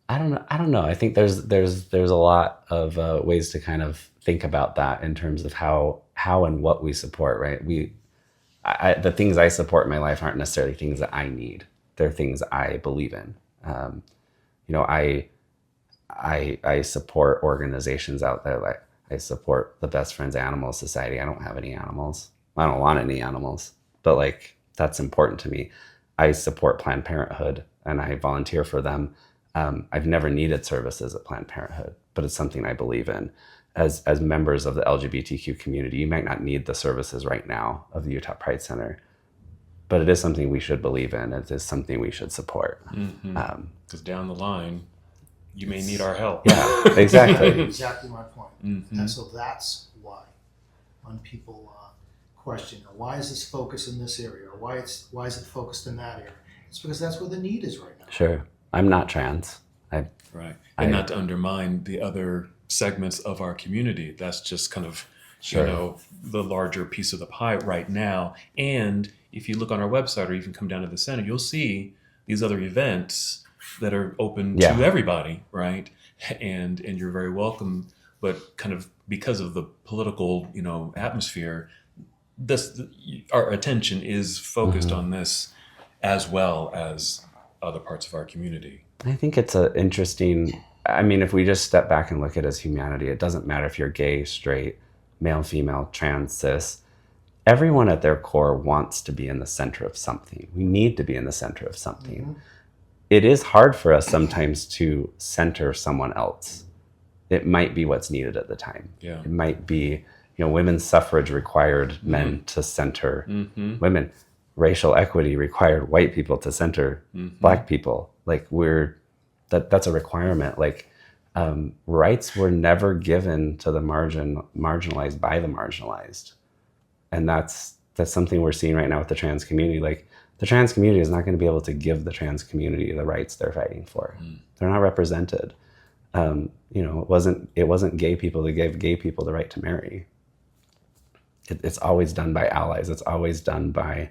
I don't know. I think there's a lot of ways to kind of think about that in terms of how and what we support, right? the things I support in my life aren't necessarily things that I need. They're things I believe in. I support organizations out there. Like I support the Best Friends Animal Society. I don't have any animals. I don't want any animals, but like that's important to me. I support Planned Parenthood and I volunteer for them. I've never needed services at Planned Parenthood, but it's something I believe in. As members of the LGBTQ community, you might not need the services right now of the Utah Pride Center, but it is something we should believe in. It is something we should support. Because down the line, you may need our help. Yeah, exactly. Exactly my point. And so that's why when people question, why is this focused in this area, or why is it focused in that area? It's because that's where the need is right now. Sure. I'm not trans. Right. And not to undermine the other segments of our community. That's just kind of, the larger piece of the pie right now. And if you look on our website or even come down to the center, you'll see these other events that are open to everybody, right? And you're very welcome. But kind of because of the political, atmosphere, our attention is focused on this as well as other parts of our community. I think it's an interesting, if we just step back and look at it as humanity, it doesn't matter if you're gay, straight, male, female, trans, cis. Everyone at their core wants to be in the center of something. We need to be in the center of something. It is hard for us sometimes to center someone else. It might be what's needed at the time. Yeah. It might be, women's suffrage required men to center women. Racial equity required white people to center Black people. Like that's a requirement. Like rights were never given to the marginalized by the marginalized. And that's something we're seeing right now with the trans community. Like the trans community is not going to be able to give the trans community the rights they're fighting for. They're not represented. It wasn't gay people that gave gay people the right to marry. It's always done by allies. It's always done by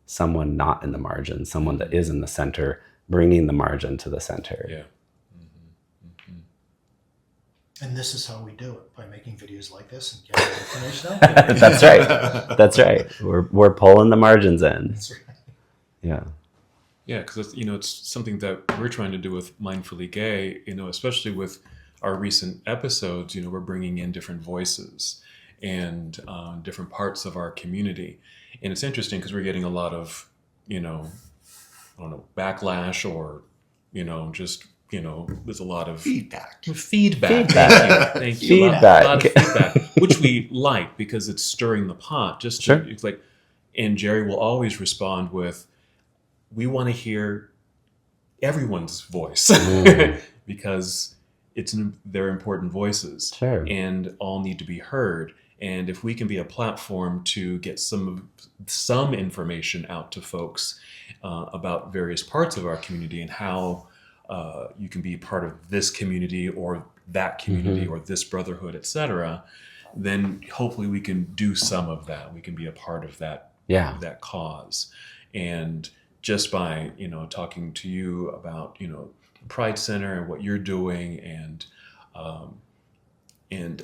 someone not in the margin, someone that is in the center, bringing the margin to the center. Yeah. And this is how we do it, by making videos like this and getting information out there. That's right. That's right. We're pulling the margins in. That's right. Yeah. Yeah, because it's something that we're trying to do with Mindfully Gay. Especially with our recent episodes, we're bringing in different voices and different parts of our community, and it's interesting because we're getting a lot of, backlash or, just. There's a lot of Feedback. Thank you. Feedback. A lot of feedback, which we like because it's stirring the pot. It's like, and Jerry will always respond with, "We want to hear everyone's voice because they're important voices, and all need to be heard. And if we can be a platform to get some information out to folks about various parts of our community and how." You can be part of this community or that community or this brotherhood, etc. Then hopefully we can do some of that. We can be a part of that cause. And just by talking to you about Pride Center and what you're doing and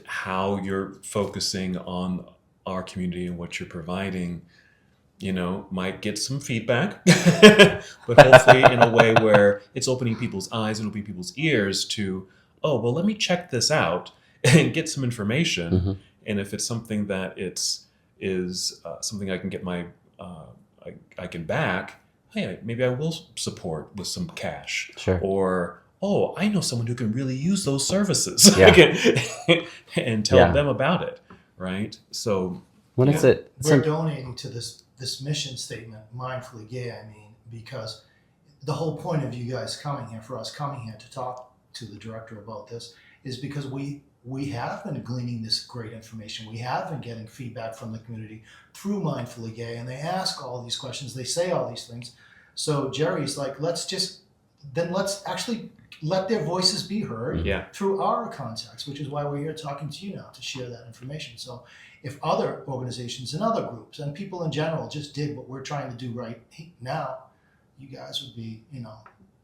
how you're focusing on our community and what you're providing. Might get some feedback, but hopefully in a way where it's opening people's eyes and opening people's ears to, let me check this out and get some information. And if it's something that is something I can get I can back, hey, maybe I will support with some cash. Sure. Or, I know someone who can really use those services and tell them about it, right? So What is it? We're donating to this mission statement, Mindfully Gay, because the whole point of you guys coming here to talk to the director about this is because we have been gleaning this great information. We have been getting feedback from the community through Mindfully Gay, and they ask all these questions, they say all these things. So Jerry's like, let's actually let their voices be heard through our contacts, which is why we're here talking to you now, to share that information. So if other organizations and other groups and people in general just did what we're trying to do right now, you guys would be,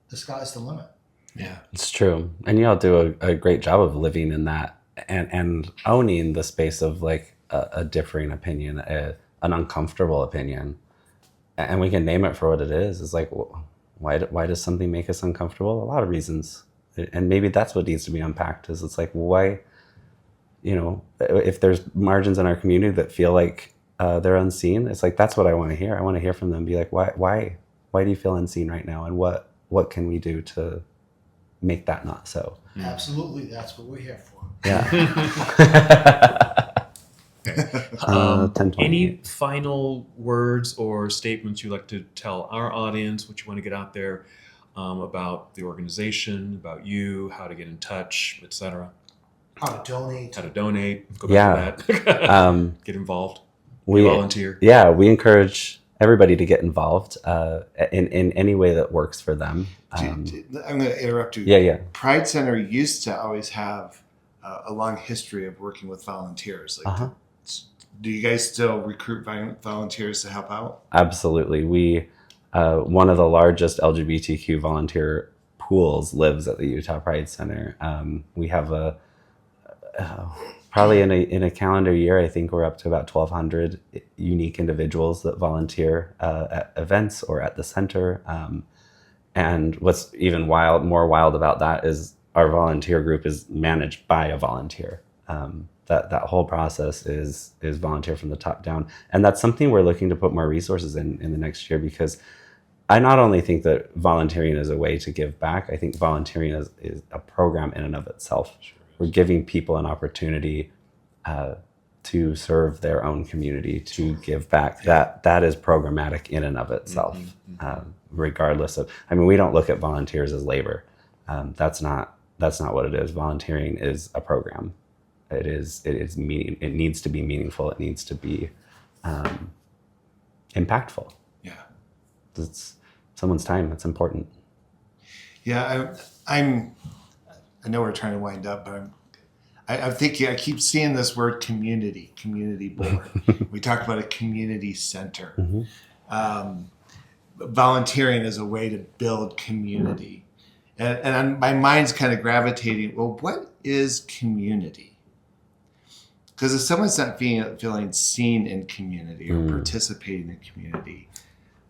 the sky's the limit. Yeah. It's true. And y'all do a great job of living in that and owning the space of like a differing opinion, an uncomfortable opinion, and we can name it for what it is. It's like, why does something make us uncomfortable? A lot of reasons, and maybe that's what needs to be unpacked. Is it's like, why, if there's margins in our community that feel like they're unseen, it's like, that's what I want to hear. I want to hear from them. Be like, why do you feel unseen right now, and what can we do to make that not so? Absolutely, that's what we're here for. Yeah. 10:28. Any final words or statements you'd like to tell our audience, what you want to get out there about the organization, about you, how to get in touch, etc.? How to donate. How to donate. Go back to that. Get involved. Volunteer. Yeah, we encourage everybody to get involved in any way that works for them. I'm going to interrupt you. Yeah. Pride Center used to always have a long history of working with volunteers. Like, do you guys still recruit volunteers to help out? Absolutely. We one of the largest LGBTQ volunteer pools lives at the Utah Pride Center. We have probably in a calendar year, I think we're up to about 1,200 unique individuals that volunteer at events or at the center. And what's even more wild about that is our volunteer group is managed by a volunteer. That whole process is volunteer from the top down. And that's something we're looking to put more resources in the next year, because I not only think that volunteering is a way to give back, I think volunteering is a program in and of itself. Sure. We're giving people an opportunity to serve their own community, to give back. That is programmatic in and of itself, regardless of, we don't look at volunteers as labor. That's not what it is. Volunteering is a program. It needs to be meaningful. It needs to be impactful. Yeah. It's someone's time. It's important. Yeah, I know we're trying to wind up, but I'm thinking, I keep seeing this word community board. We talk about a community center. Volunteering is a way to build community. And my mind's kind of gravitating, well, what is community? Because if someone's not feeling seen in community or participating in community,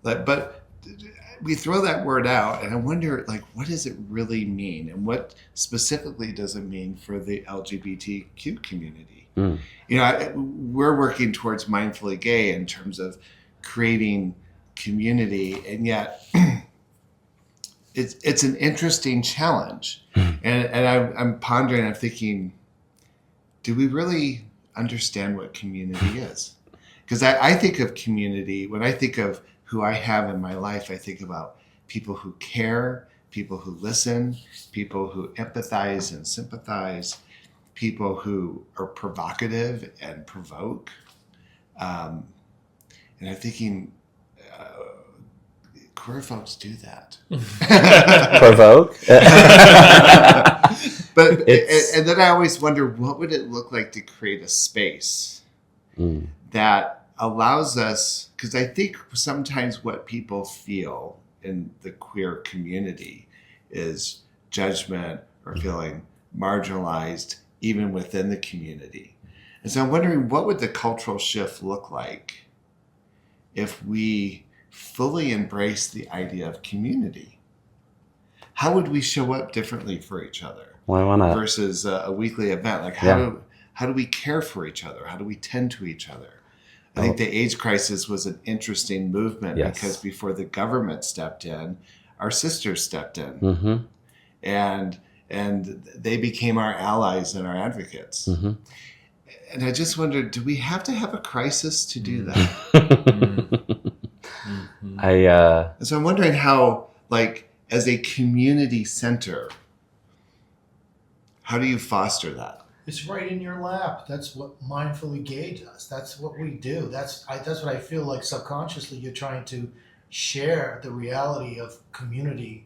but we throw that word out, and I wonder, like, what does it really mean, and what specifically does it mean for the LGBTQ community? We're working towards Mindfully Gay in terms of creating community, and yet it's an interesting challenge. And I'm pondering, I'm thinking, do we really understand what community is? Because I think of community, when I think of who I have in my life, I think about people who care, people who listen, people who empathize and sympathize, people who are provocative and provoke. And I'm thinking, queer folks do that. Provoke? But and then I always wonder, what would it look like to create a space that allows us, because I think sometimes what people feel in the queer community is judgment or feeling marginalized even within the community. And so I'm wondering, what would the cultural shift look like if we fully embrace the idea of community? How would we show up differently for each other versus a weekly event? Like, how do we care for each other? How do we tend to each other? I think the AIDS crisis was an interesting movement because before the government stepped in, our sisters stepped in, and they became our allies and our advocates. And I just wondered, do we have to have a crisis to do that? And so I'm wondering how, like, as a community center, how do you foster that? It's right in your lap. That's what Mindfully Gay does. That's what we do. That's what I feel like subconsciously you're trying to share the reality of community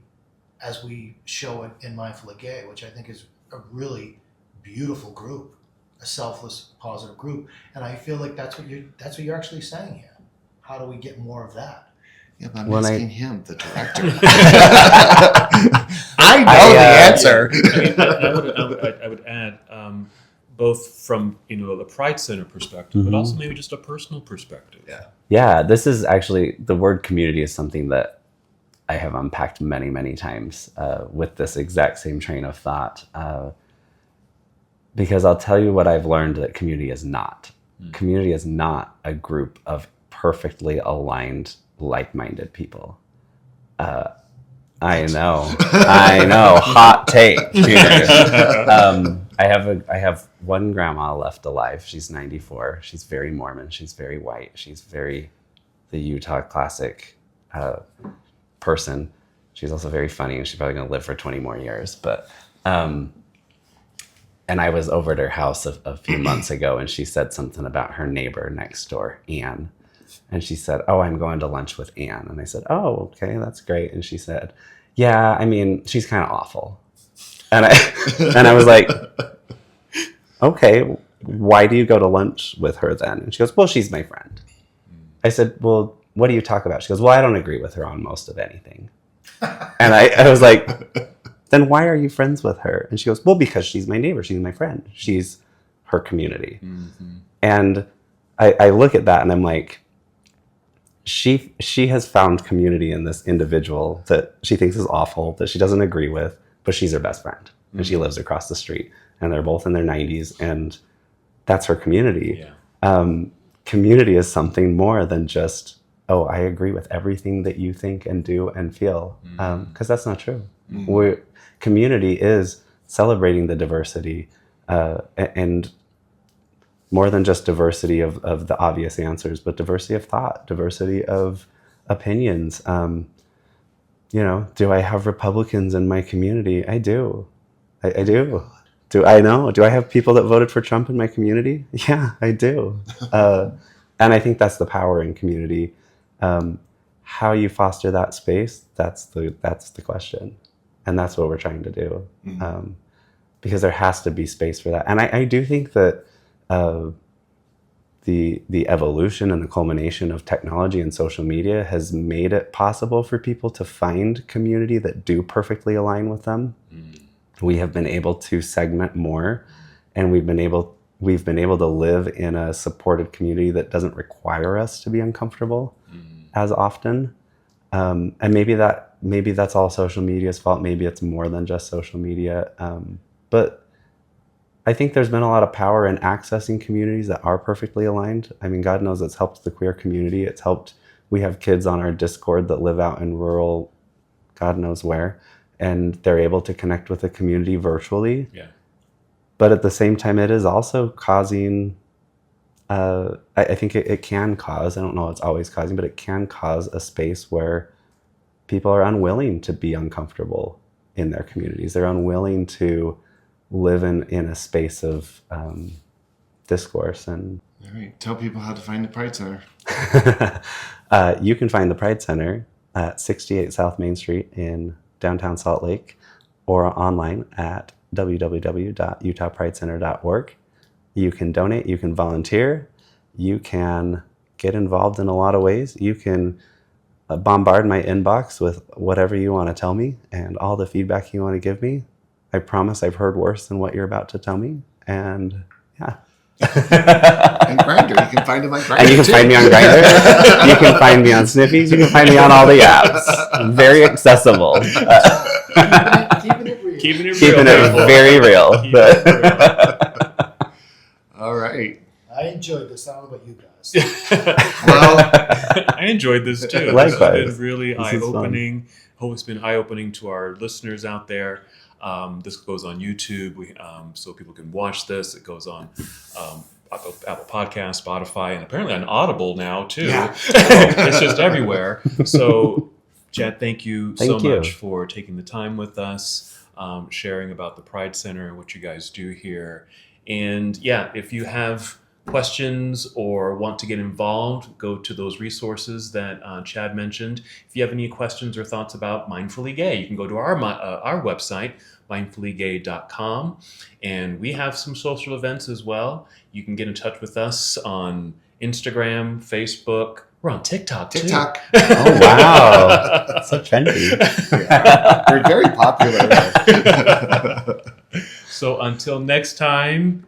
as we show it in Mindfully Gay, which I think is a really beautiful group, a selfless, positive group. And I feel like that's what you're actually saying here. How do we get more of that? Yeah, but I'm asking him, the director. I know the answer. I would add, both from the Pride Center perspective, but also maybe just a personal perspective. Yeah, this is actually, the word community is something that I have unpacked many, many times with this exact same train of thought. Because I'll tell you what I've learned that community is not. Community is not a group of perfectly aligned, like-minded people. I know, hot take here. I have one grandma left alive. She's 94. She's very Mormon. She's very white. She's very the Utah classic person. She's also very funny, and she's probably going to live for 20 more years. But and I was over at her house a few months ago, and she said something about her neighbor next door, Anne. And she said, "Oh, I'm going to lunch with Anne." And I said, "Oh, okay, that's great." And she said, "Yeah, I mean, she's kind of awful." And I was like, "Okay, why do you go to lunch with her then?" And she goes, "Well, she's my friend." I said, "Well, what do you talk about?" She goes, "Well, I don't agree with her on most of anything." And I was like, "Then why are you friends with her?" And she goes, "Well, because she's my neighbor. She's my friend. She's her community." And I look at that and I'm like, she has found community in this individual that she thinks is awful, that she doesn't agree with, but she's her best friend. And she lives across the street. And they're both in their 90s. And that's her community. Community is something more than just, oh, I agree with everything that you think and do and feel. Because that's not true. Community is celebrating the diversity and more than just diversity of the obvious answers, but diversity of thought, diversity of opinions. Do I have Republicans in my community? I do. I do. Do I know? Do I have people that voted for Trump in my community? Yeah, I do. And I think that's the power in community. How you foster that space, that's the question. And that's what we're trying to do. Because there has to be space for that. And I do think that the evolution and the culmination of technology and social media has made it possible for people to find community that do perfectly align with them. We have been able to segment more, and we've been able to live in a supported community that doesn't require us to be uncomfortable as often. And maybe that's all social media's fault. Maybe it's more than just social media. But I think there's been a lot of power in accessing communities that are perfectly aligned. I mean, God knows it's helped the queer community. It's helped. We have kids on our Discord that live out in rural, God knows where, and they're able to connect with the community virtually. But at the same time, it is also causing, I think it can cause, I don't know it's always causing, but it can cause a space where people are unwilling to be uncomfortable in their communities. They're unwilling to live in a space of discourse. And all right, tell people how to find the Pride Center. You can find the Pride Center at 68 South Main Street in downtown Salt Lake, or online at www.utahpridecenter.org. You can donate, you can volunteer, you can get involved in a lot of ways. You can bombard my inbox with whatever you want to tell me and all the feedback you want to give me. I promise I've heard worse than what you're about to tell me. And yeah. And Grindr. You can find him on Grindr. And you can find me on Grindr. You can find me on Sniffies. You can find me on all the apps. Very accessible. Keeping it real. Keeping it Very real. All right. I enjoyed this. I don't know about you guys. Well, I enjoyed this too. Likewise. This has been really This is eye-opening. Hope it's been eye-opening to our listeners out there. This goes on YouTube, so people can watch this. It goes on Apple Podcasts, Spotify, and apparently on Audible now too. Yeah. It's just everywhere. So, Chad, thank you so much for taking the time with us, sharing about the Pride Center and what you guys do here. And yeah, if you have questions or want to get involved, go to those resources that Chad mentioned. If you have any questions or thoughts about Mindfully Gay, you can go to our website, mindfullygay.com, and we have some social events as well. You can get in touch with us on Instagram, Facebook. We're on TikTok too. TikTok. Oh, wow. That's so trendy. Yeah. We're very popular. So until next time,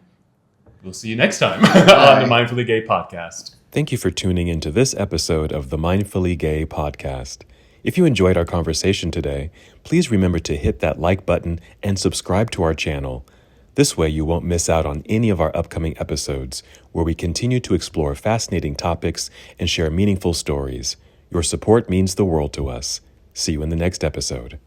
we'll see you next time on the Mindfully Gay podcast. Thank you for tuning into this episode of the Mindfully Gay podcast. If you enjoyed our conversation today, please remember to hit that like button and subscribe to our channel. This way you won't miss out on any of our upcoming episodes, where we continue to explore fascinating topics and share meaningful stories. Your support means the world to us. See you in the next episode.